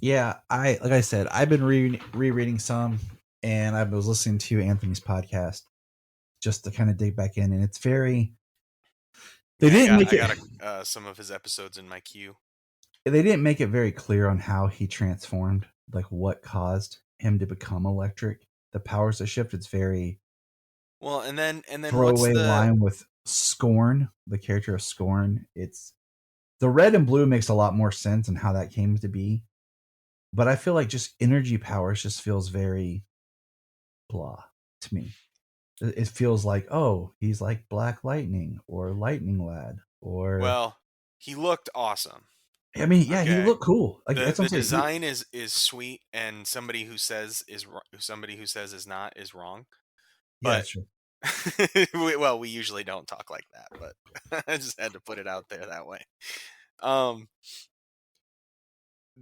Yeah, like I said, I've been rereading some, and I was listening to Anthony's podcast just to kind of dig back in, and it's very. I got some of his episodes in my queue. They didn't make it very clear on how he transformed, like what caused him to become electric. The powers that shift. It's very Well, and then what's throwaway the line with Scorn, the character of Scorn. It's the red and blue makes a lot more sense and how that came to be. But I feel like just energy powers just feels very blah to me. It feels like, oh, he's like Black Lightning or Lightning Lad or well, he looked awesome. I mean, yeah, he Okay. looked cool. Like The that's what I'm saying. design is sweet, and somebody who says is not is wrong. Yeah, But sure. we usually don't talk like that, but I just had to put it out there that way.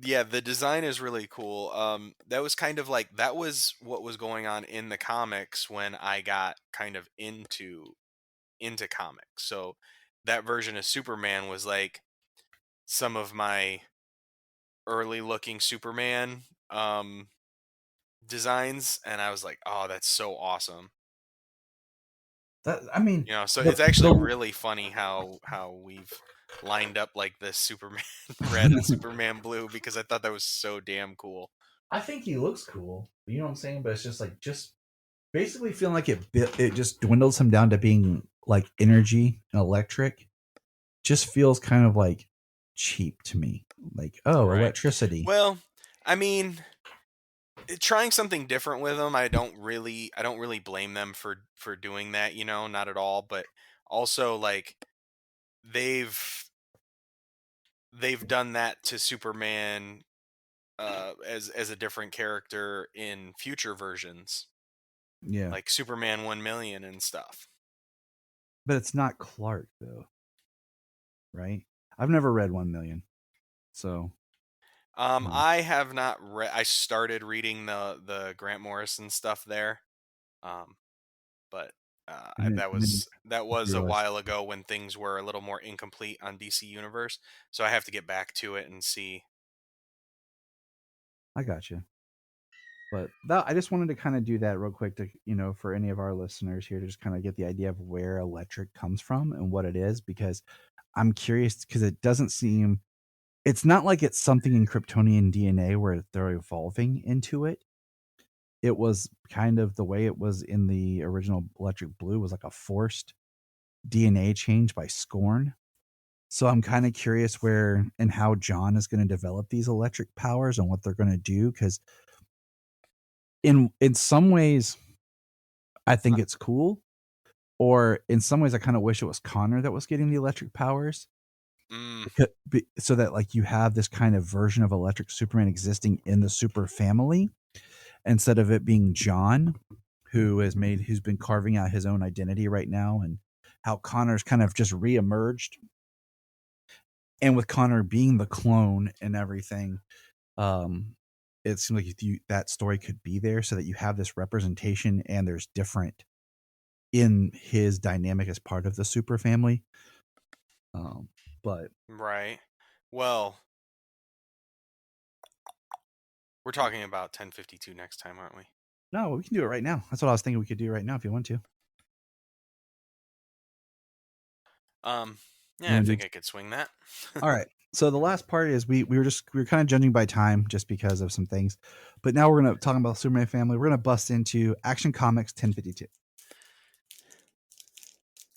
Yeah, the design is really cool. That was kind of like that was what was going on in the comics when I got kind of into comics. So that version of Superman was like some of my early looking Superman designs, and I was like, oh, that's so awesome. That I mean, You know, so the- it's actually the- really funny how we've lined up like this Superman red and Superman blue, because I thought that was so damn cool. I think he looks cool. You know what I'm saying? But it's just like basically feeling like it just dwindles him down to being like energy and electric. Just feels kind of like cheap to me. Like, oh, Right. electricity. Well, I mean, trying something different with them, I don't really blame them for doing that, you know, not at all. But also, like, they've done that to Superman as a different character in future versions, Yeah. like Superman 1,000,000 and stuff. But it's not Clark though. Right? I've never read 1,000,000. So I have not read. I started reading the Grant Morrison stuff there, but And then- that and then was a realized- while ago when things were a little more incomplete on DC Universe. So I have to get back to it and see. I got you. But I just wanted to kind of do that real quick to, for any of our listeners here to just kind of get the idea of where electric comes from and what it is, because I'm curious because it doesn't seem, it's not like it's something in Kryptonian DNA where they're evolving into it. It was kind of the way it was in the original Electric Blue was like a forced DNA change by Scorn. So I'm kind of curious where and how John is going to develop these electric powers and what they're going to do, because in some ways I think it's cool, or in some ways I kind of wish it was Connor that was getting the electric powers, so that like you have this kind of version of electric Superman existing in the super family instead of it being John who's been carving out his own identity right now, and how Connor's kind of just reemerged, and with Connor being the clone and everything, it seems like that story could be there so that you have this representation and there's different in his dynamic as part of the super family. But Right. Well, we're talking about 1052 next time, aren't we? no, we can do it right now. That's what I was thinking we could do right now if you want to. Yeah, I think I could swing that. All right. So the last part is we were kind of judging by time just because of some things, but now we're going to talk about Superman family. We're going to bust into Action Comics 1052.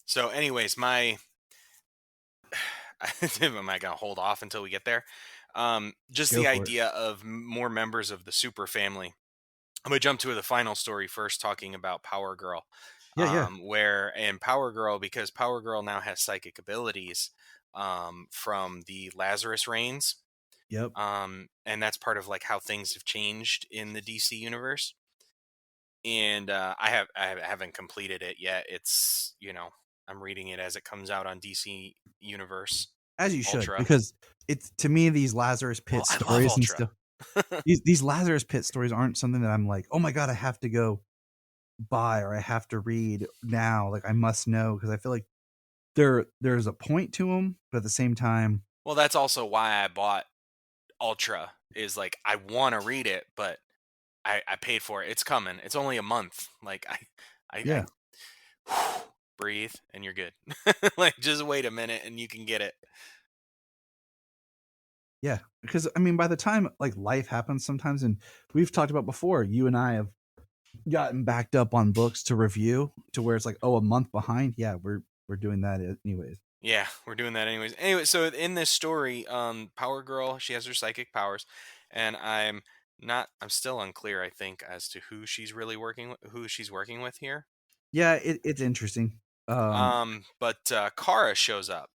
So, anyways, am I gonna hold off until we get there? Just Go the for it. idea of more members of the super family. I'm gonna jump to the final story first, talking about Power Girl. Yeah. Where in Power Girl, because Power Girl now has psychic abilities from the Lazarus Reigns. Yep. And that's part of like how things have changed in the DC universe. And I haven't completed it yet. It's, I'm reading it as it comes out on DC Universe. As you should, Ultra. because it's, to me, these Lazarus Pit Well, I love stories and Ultra. stuff. These Lazarus Pit stories aren't something that I'm like, oh my god, I have to go buy or I have to read now. Like I must know, because I feel like there's a point to them, but at the same time, Well, that's also why I bought Ultra. Is like I want to read it, but I paid for it. It's coming. It's only a month. Like I breathe and you're good. Like just wait a minute and you can get it. Yeah, because I mean, by the time like life happens sometimes, and we've talked about before, you and I have gotten backed up on books to review to where it's like, oh, a month behind. Yeah, we're doing that anyways. Yeah, we're doing that anyways. Anyway, so in this story, Power Girl, she has her psychic powers, and I'm still unclear, I think, as to who she's really who she's working with here. Yeah, it's interesting. But Kara shows up,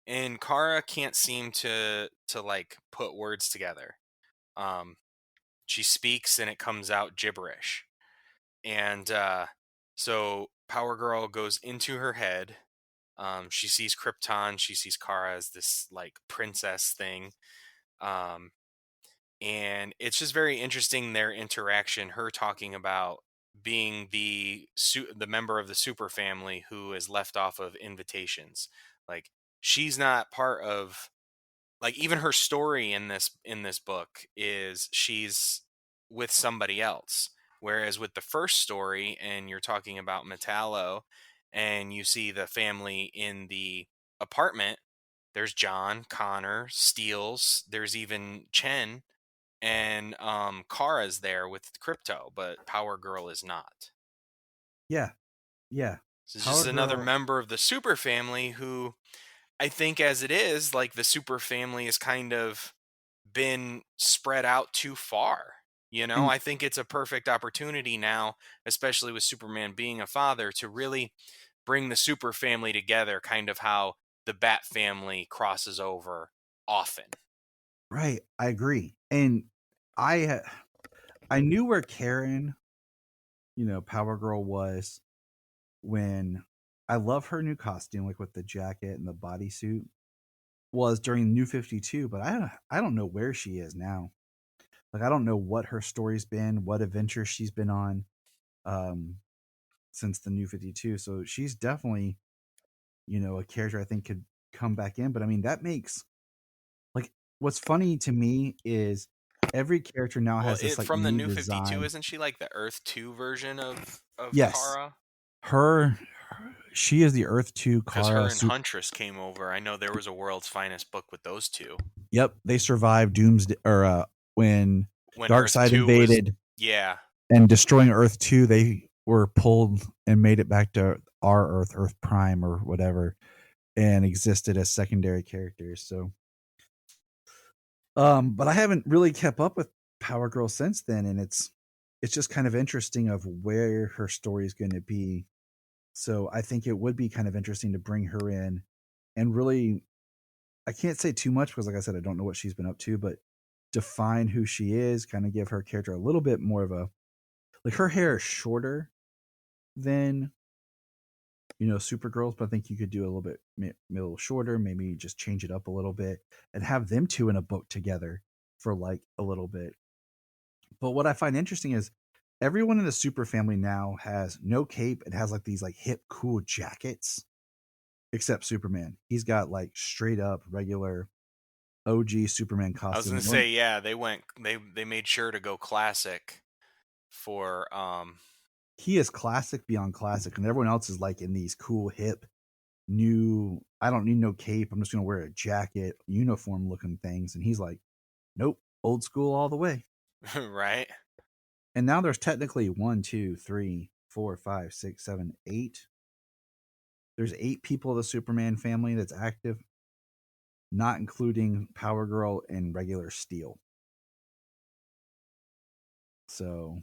and Kara can't seem to like put words together. Um, she speaks, and it comes out gibberish, and so Power Girl goes into her head. She sees Krypton. She sees Kara as this like princess thing. Um, and it's just very interesting their interaction. Her talking about being the member of the super family who is left off of invitations. Like she's not part of, like, even her story in this book is she's with somebody else. Whereas with the first story, and you're talking about Metallo, and you see the family in the apartment, there's John, Connor, Steels, there's even Chen, and Kara's there with Crypto, but Power Girl is not. Yeah, yeah. So it's Power just another Girl. member of the super family who, I think, as it is, like, the super family has kind of been spread out too far. And I think it's a perfect opportunity now, especially with Superman being a father, to really bring the super family together, kind of how the Bat family crosses over often. right, I agree. And I I knew where Karen, Power Girl was when I love her new costume, like with the jacket and the bodysuit, was during New 52, but I don't know where she is now. Like I don't know what her story's been, what adventure she's been on um since the New 52. So she's definitely, a character I think could come back in, but I mean that makes like what's funny to me is every character now Well, has this like from the new New 52, design. isn't she like the Earth 2 version of Yes. Kara? Her she is the Earth 2 Because Kara her and Huntress came over. I know there was a World's Finest book with those two. Yep, they survived Doomsday or when Earth Darkseid 2 was, invaded yeah. and destroying Earth 2, they were pulled and made it back to our Earth, Earth Prime or whatever, and existed as secondary characters. So but I haven't really kept up with Power Girl since then, and it's just kind of interesting of where her story is going to be. So I think it would be kind of interesting to bring her in and really, I can't say too much because like I said, I don't know what she's been up to, but define who she is, kind of give her character a little bit more of a, like her hair is shorter than Supergirl's, but I think you could do a little bit a little shorter, maybe just change it up a little bit and have them two in a book together for like a little bit. But what I find interesting is everyone in the super family now has no cape and has like these like hip cool jackets except Superman. He's got like straight up regular OG Superman costume. I was gonna say, yeah, they made sure to go classic for he is classic beyond classic, and everyone else is like in these cool hip new, I don't need no cape, I'm just gonna wear a jacket, uniform looking things, and he's like, nope, old school all the way. right. And now there's technically 1, 2, 3, 4, 5, 6, 7, 8. There's 8 people of the Superman family that's active, not including Power Girl and regular Steel. So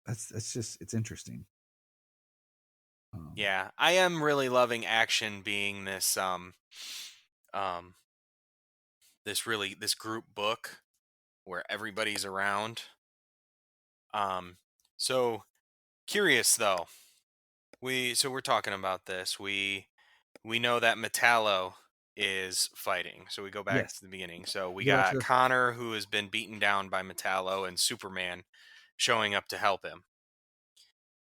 that's just, it's interesting. Yeah, I am really loving Action being this this group book where everybody's around. So curious though. We're talking about this. We know that Metallo is fighting. So we go back Yes. to the beginning. So we Yeah, got Connor, who has been beaten down by Metallo, and Superman showing up to help him.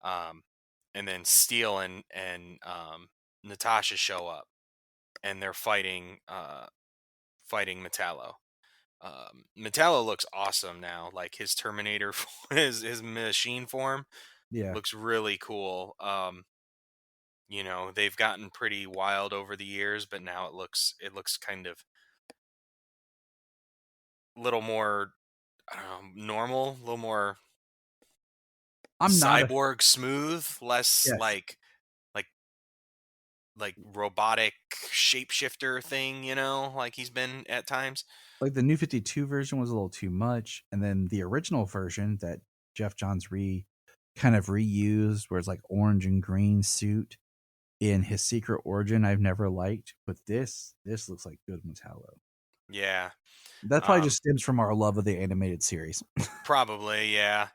And then Steel and Natasha show up, and they're fighting Metallo. Metallo looks awesome now. Like his Terminator, his machine form, yeah, looks really cool. They've gotten pretty wild over the years, but now it looks kind of little more, I don't know, normal, a little more I'm not a cyborg smooth, less yes. like robotic shapeshifter thing, you know, like he's been at times. Like the New 52 version was a little too much, and then the original version that Jeff Johns kind of reused, where it's like orange and green suit in his Secret Origin, I've never liked. But this looks like good Metallo. Yeah, That probably just stems from our love of the animated series. probably, yeah.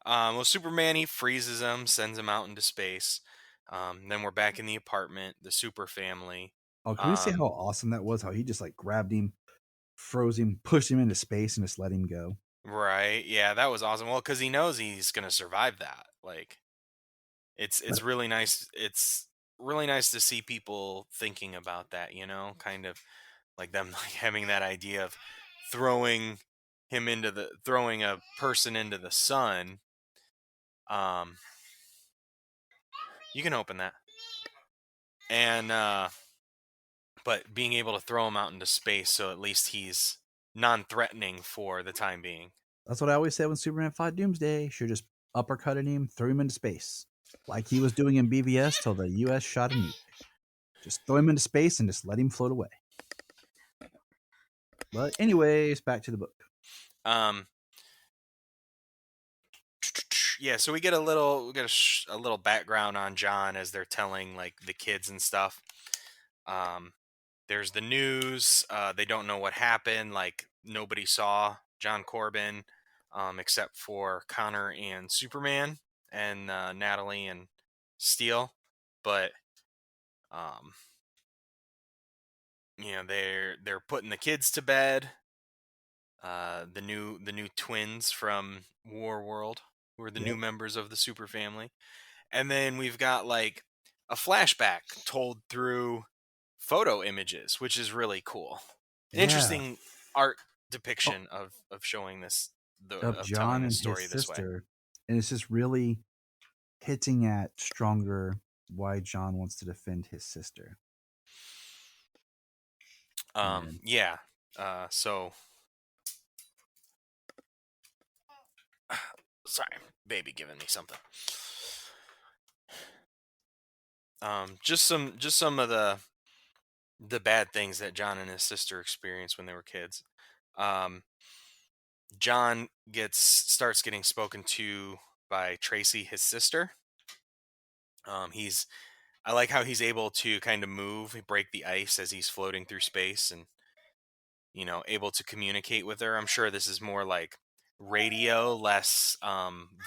Well, Superman, he freezes him, sends him out into space. Then we're back in the apartment, the Super family. Oh, can we say how awesome that was? How he just like grabbed him, froze him, pushed him into space, and just let him go. Right? Yeah, that was awesome. Well, because he knows he's gonna survive that. Like, it's really nice. It's really nice to see people thinking about that. You know, kind of like them like having that idea of throwing a person into the sun. You can open that. And but being able to throw him out into space, so at least he's non-threatening for the time being. That's what I always said when Superman fought Doomsday. Should just uppercutted him, threw him into space, like he was doing in BVS till the U.S. shot him. Just throw him into space and just let him float away. But anyways, back to the book. Yeah, so we get a little background on John as they're telling like the kids and stuff. There's the news. They don't know what happened. Like nobody saw John Corbin, except for Connor and Superman and Natalie and Steel. But you know, they're putting the kids to bed. The new twins from War World, who are the new members of the Super family. And then we've got like a flashback told through photo images, which is really cool. Yeah. Interesting art depiction of showing this of John and story his this way. sister. And it's just really hitting at stronger why John wants to defend his sister. Yeah. So sorry, baby giving me something. Just some of the bad things that John and his sister experienced when they were kids. John starts getting spoken to by Tracy, his sister. I like how he's able to kind of break the ice as he's floating through space and, you know, able to communicate with her. I'm sure this is more like radio, less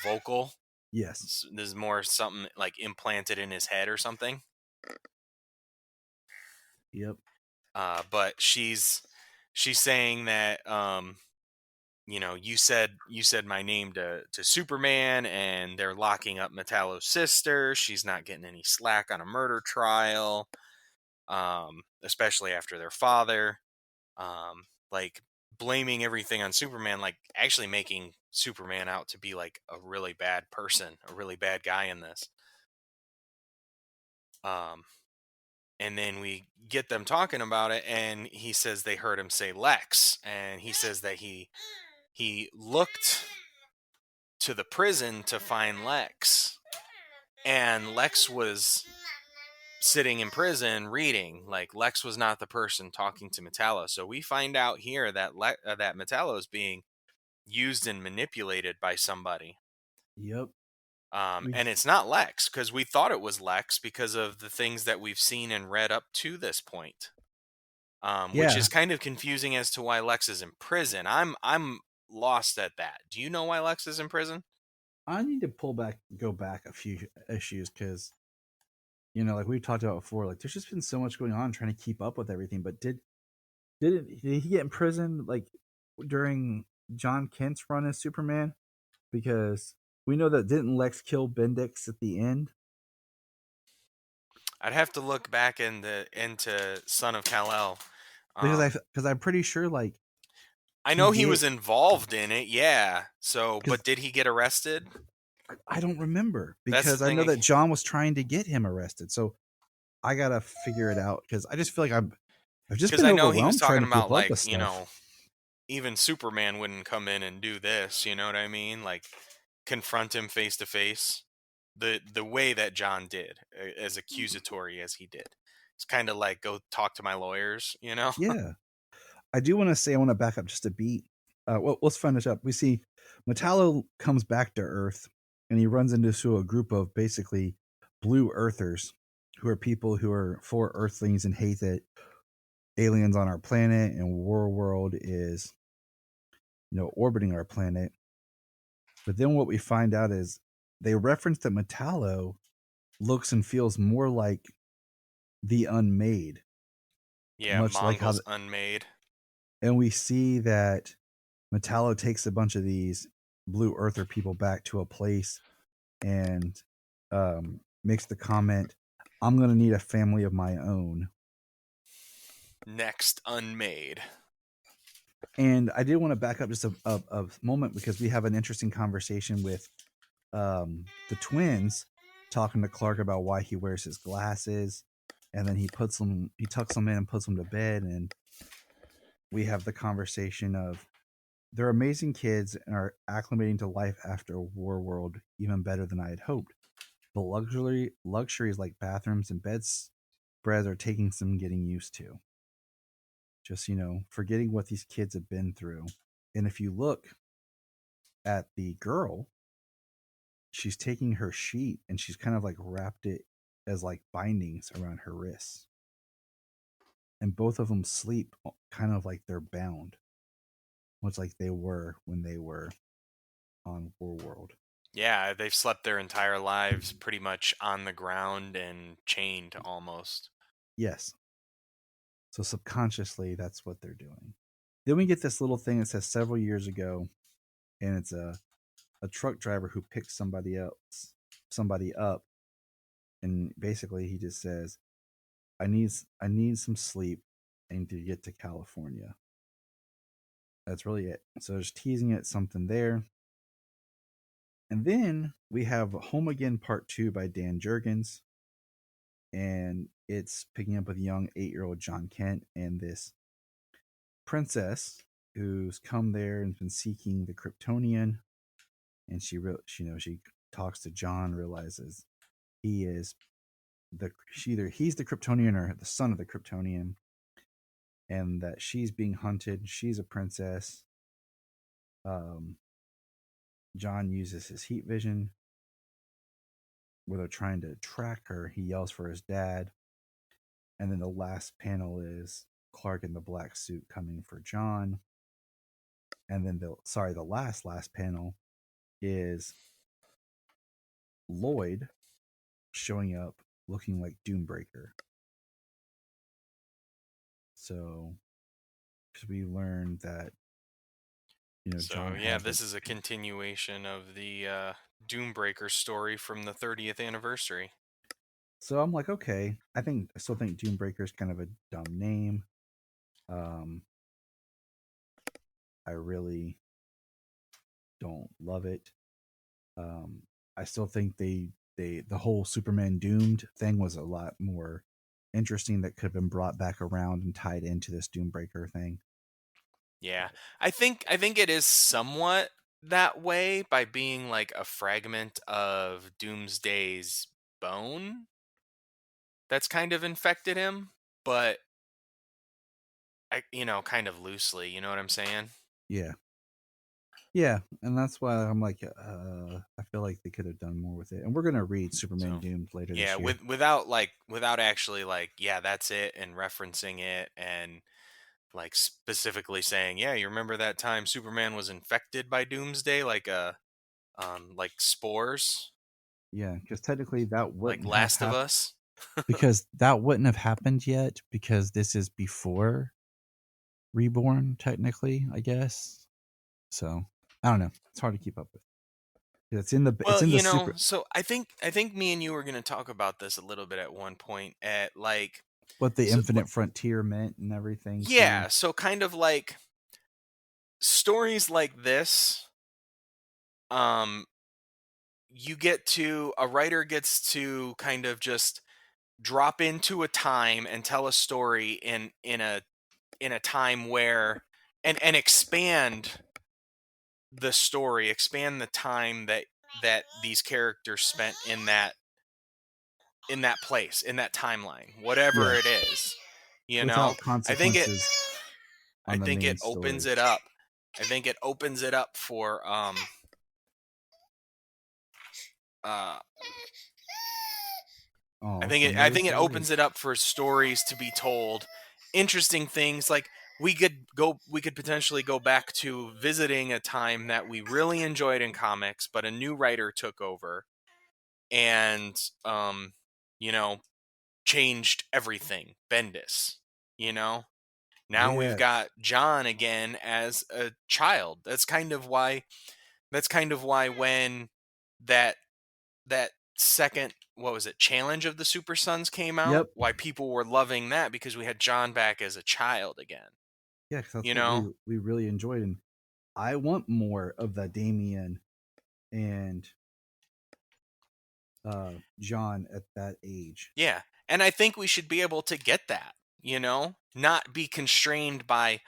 vocal. Yes. There's more something like implanted in his head or something. Yep. But she's saying that you know, you said my name to Superman, and they're locking up Metallo's sister. She's not getting any slack on a murder trial, especially after their father. Like blaming everything on Superman, like actually making Superman out to be like a really bad person, a really bad guy in this. And then we get them talking about it, and he says they heard him say Lex, and he says that he looked to the prison to find Lex, and Lex was sitting in prison reading. Like Lex was not the person talking to Metallo. So we find out here that that Metallo is being used and manipulated by somebody. Yep. And it's not Lex, because we thought it was Lex because of the things that we've seen and read up to this point. Which is kind of confusing as to why Lex is in prison. I'm lost at that. Do you know why Lex is in prison? I need to go back a few issues, because, you know, like we've talked about before, like there's just been so much going on trying to keep up with everything. But did he get in prison like during John Kent's run as Superman? Because we know that didn't Lex kill Bendix at the end? I'd have to look back into Son of Kal-El. Because I'm pretty sure, like, I know he was involved in it, yeah. So, but did he get arrested? I don't remember, because I know that John was trying to get him arrested. So I gotta figure it out, because I just feel like I've just been overwhelmed. I know he was talking about, like, you know, even Superman wouldn't come in and do this, you know what I mean? Like confront him face to face. The way that John did, as accusatory as he did. It's kind of like go talk to my lawyers, you know? Yeah. I do want to say, I want to back up just a beat. Well, let's finish up. We see Metallo comes back to Earth, and he runs into a group of basically blue Earthers, who are people who are for Earthlings and hate that aliens on our planet and Warworld is, orbiting our planet. But then what we find out is they reference that Metallo looks and feels more like the Unmade. Yeah, much like how Mongols Unmade. And we see that Metallo takes a bunch of these blue earther people back to a place and makes the comment, I'm going to need a family of my own. Next Unmade. And I did want to back up just a moment, because we have an interesting conversation with the twins talking to Clark about why he wears his glasses. And then he tucks them in and puts them to bed. And we have the conversation of, they're amazing kids and are acclimating to life after Warworld even better than I had hoped. But luxuries like bathrooms and bedspreads are taking some getting used to. Just, forgetting what these kids have been through. And if you look at the girl, she's taking her sheet and she's kind of like wrapped it as like bindings around her wrists. And both of them sleep kind of like they're bound, much like they were when they were on Warworld. Yeah, they've slept their entire lives pretty much on the ground and chained almost. Yes. So subconsciously, that's what they're doing. Then we get this little thing that says several years ago, and it's a truck driver who picks somebody up, and basically he just says, I need some sleep. I need to get to California. That's really it. So there's teasing at something there. And then we have Home Again Part 2 by Dan Jurgens. And it's picking up with young 8-year-old John Kent and this princess who's come there and been seeking the Kryptonian. And she talks to John, realizes he's the Kryptonian or the son of the Kryptonian, and that she's being hunted. She's a princess. John uses his heat vision where they're trying to track her. He yells for his dad. And then the last panel is Clark in the black suit coming for John. And then the last panel is Lloyd showing up looking like Doombreaker. So, because we learned that, So this is a continuation of the Doombreaker story from the 30th anniversary. So I'm like, okay, I still think Doombreaker is kind of a dumb name. I really don't love it. I still think the whole Superman Doomed thing was a lot more interesting, that could have been brought back around and tied into this Doombreaker thing. Yeah, I think it is somewhat that way by being like a fragment of Doomsday's bone that's kind of infected him, but kind of loosely, you know what I'm saying? Yeah, and that's why I'm like, I feel like they could have done more with it. And we're gonna read Superman Doomed later this year. without actually like, yeah, that's it, and referencing it and like specifically saying, yeah, you remember that time Superman was infected by Doomsday, like spores? Yeah, because technically that wouldn't like Last of Us. Because that wouldn't have happened yet, because this is before Reborn, technically, I guess. So I don't know. It's hard to keep up with. It's in the super. So I think me and you were going to talk about this a little bit at one point, at like what the Infinite Frontier meant and everything. Yeah, so kind of like stories like this, a writer gets to kind of just drop into a time and tell a story in a time where and expand the story, expand the time that these characters spent in that place, in that timeline, whatever Yeah. it is. You know, Without I think it consequences I on the think main it opens story. it up. I think it opens it up for Oh, I think it opens it up for stories to be told, interesting things like we could potentially go back to visiting a time that we really enjoyed in comics, but a new writer took over and you know, changed everything. Bendis, you know. Now we've Yeah. got John again as a child. That's kind of why when that second, what was it, Challenge of the Super Sons came out, Yep. why people were loving that, because we had John back as a child again. Yeah, because that's You what know? we really enjoyed, and I want more of the Damien and John at that age. Yeah. And I think we should be able to get that, you know? Not be constrained by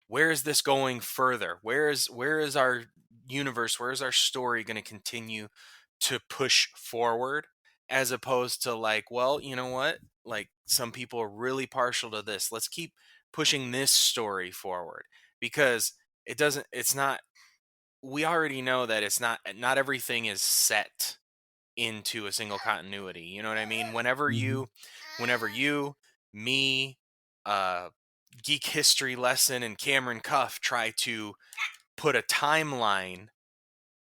where is this going further? Where is our universe, where is our story going to continue to push forward, as opposed to like, well, you know what? Like, some people are really partial to this. Let's keep pushing this story forward, because it's not, we already know that it's not everything is set into a single continuity. You know what I mean? Whenever Mhm. you, me, Geek History Lesson, and Cameron Cuff try to put a timeline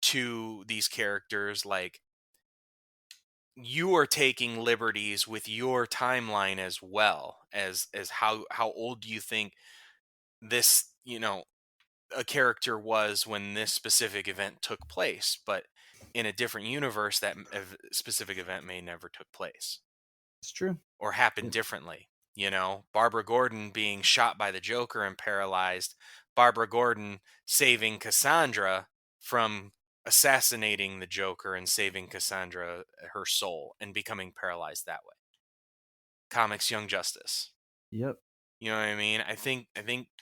to these characters, like, you are taking liberties with your timeline as well, as how old do you think this, you know, a character was when this specific event took place, but in a different universe that specific event may never took place It's true. or happened Yeah. differently. You know, Barbara Gordon being shot by the Joker and paralyzed, Barbara Gordon saving Cassandra from assassinating the Joker and saving Cassandra, her soul, and becoming paralyzed that way. Comics Young Justice. Yep. You know what I mean? I think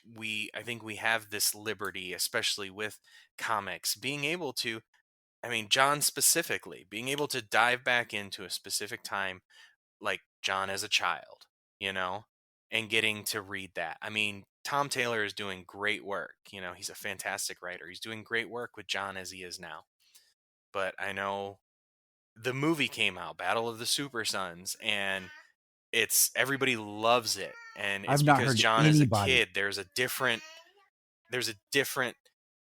we have this liberty, especially with comics, being able to, I mean, John specifically, being able to dive back into a specific time, like John as a child, you know, and getting to read that. I mean, Tom Taylor is doing great work. You know, he's a fantastic writer. He's doing great work with John as he is now. But I know the movie came out, Battle of the Super Sons, and it's, everybody loves it, and it's I've not because heard John as a anybody kid, there's a different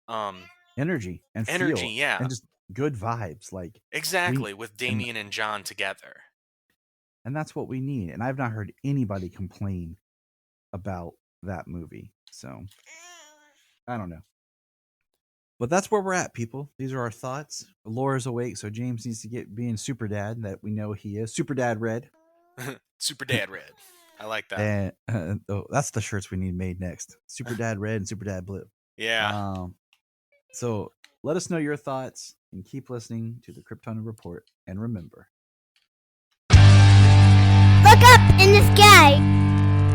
um energy and energy, feel yeah, and just good vibes. Like exactly, with and Damien and John together. and that's what we need. And I've not heard anybody complain about that movie. So I don't know. But that's where we're at, people. These are our thoughts. Laura's awake, so James needs to get being super dad that we know he is. Super Dad Red. Super Dad Red, I like that. And that's the shirts we need made next. Super Dad Red and Super Dad Blue. Yeah. So let us know your thoughts and keep listening to the Krypton Report. And remember, Look up in the sky.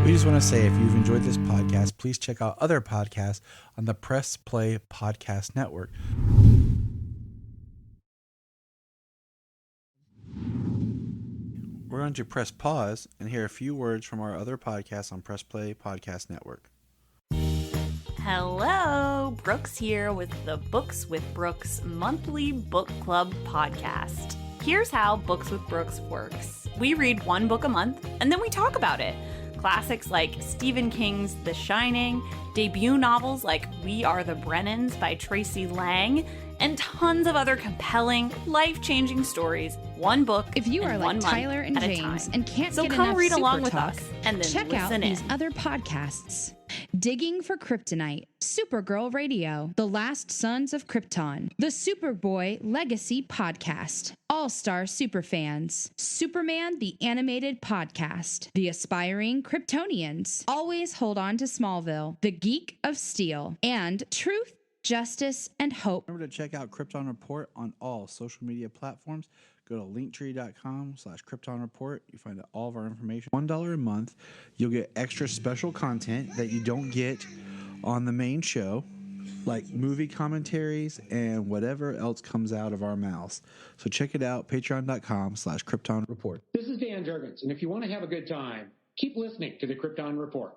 we just want to say, if you've enjoyed this podcast, please check out other podcasts on the Press Play Podcast Network. We're going to press pause and hear a few words from our other podcasts on Press Play Podcast Network. Hello, Brooks here with the Books with Brooks monthly book club podcast. Here's how Books with Brooks works. We read one book a month and then we talk about it. Classics like Stephen King's The Shining, debut novels like We Are the Brennans by Tracy Lang, and tons of other compelling, life-changing stories. One book If you are in like 1 month Tyler and at a James time. and can't So get come enough read Super along with Talk, us and then check out listen in. these other podcasts. Digging for Kryptonite, Supergirl Radio, The Last Sons of Krypton, The Superboy Legacy Podcast, All-Star Superfans, Superman the Animated Podcast, The Aspiring Kryptonians, Always Hold On to Smallville, The Geek of Steel, and Truth, Justice, and Hope. Remember to check out Krypton Report on all social media platforms. Go to linktree.com/Krypton Report. You find out all of our information. $1 a month, you'll get extra special content that you don't get on the main show, like movie commentaries and whatever else comes out of our mouths. So check it out, patreon.com/Krypton Report. This is Dan Jurgens, and if you want to have a good time, keep listening to the Krypton Report.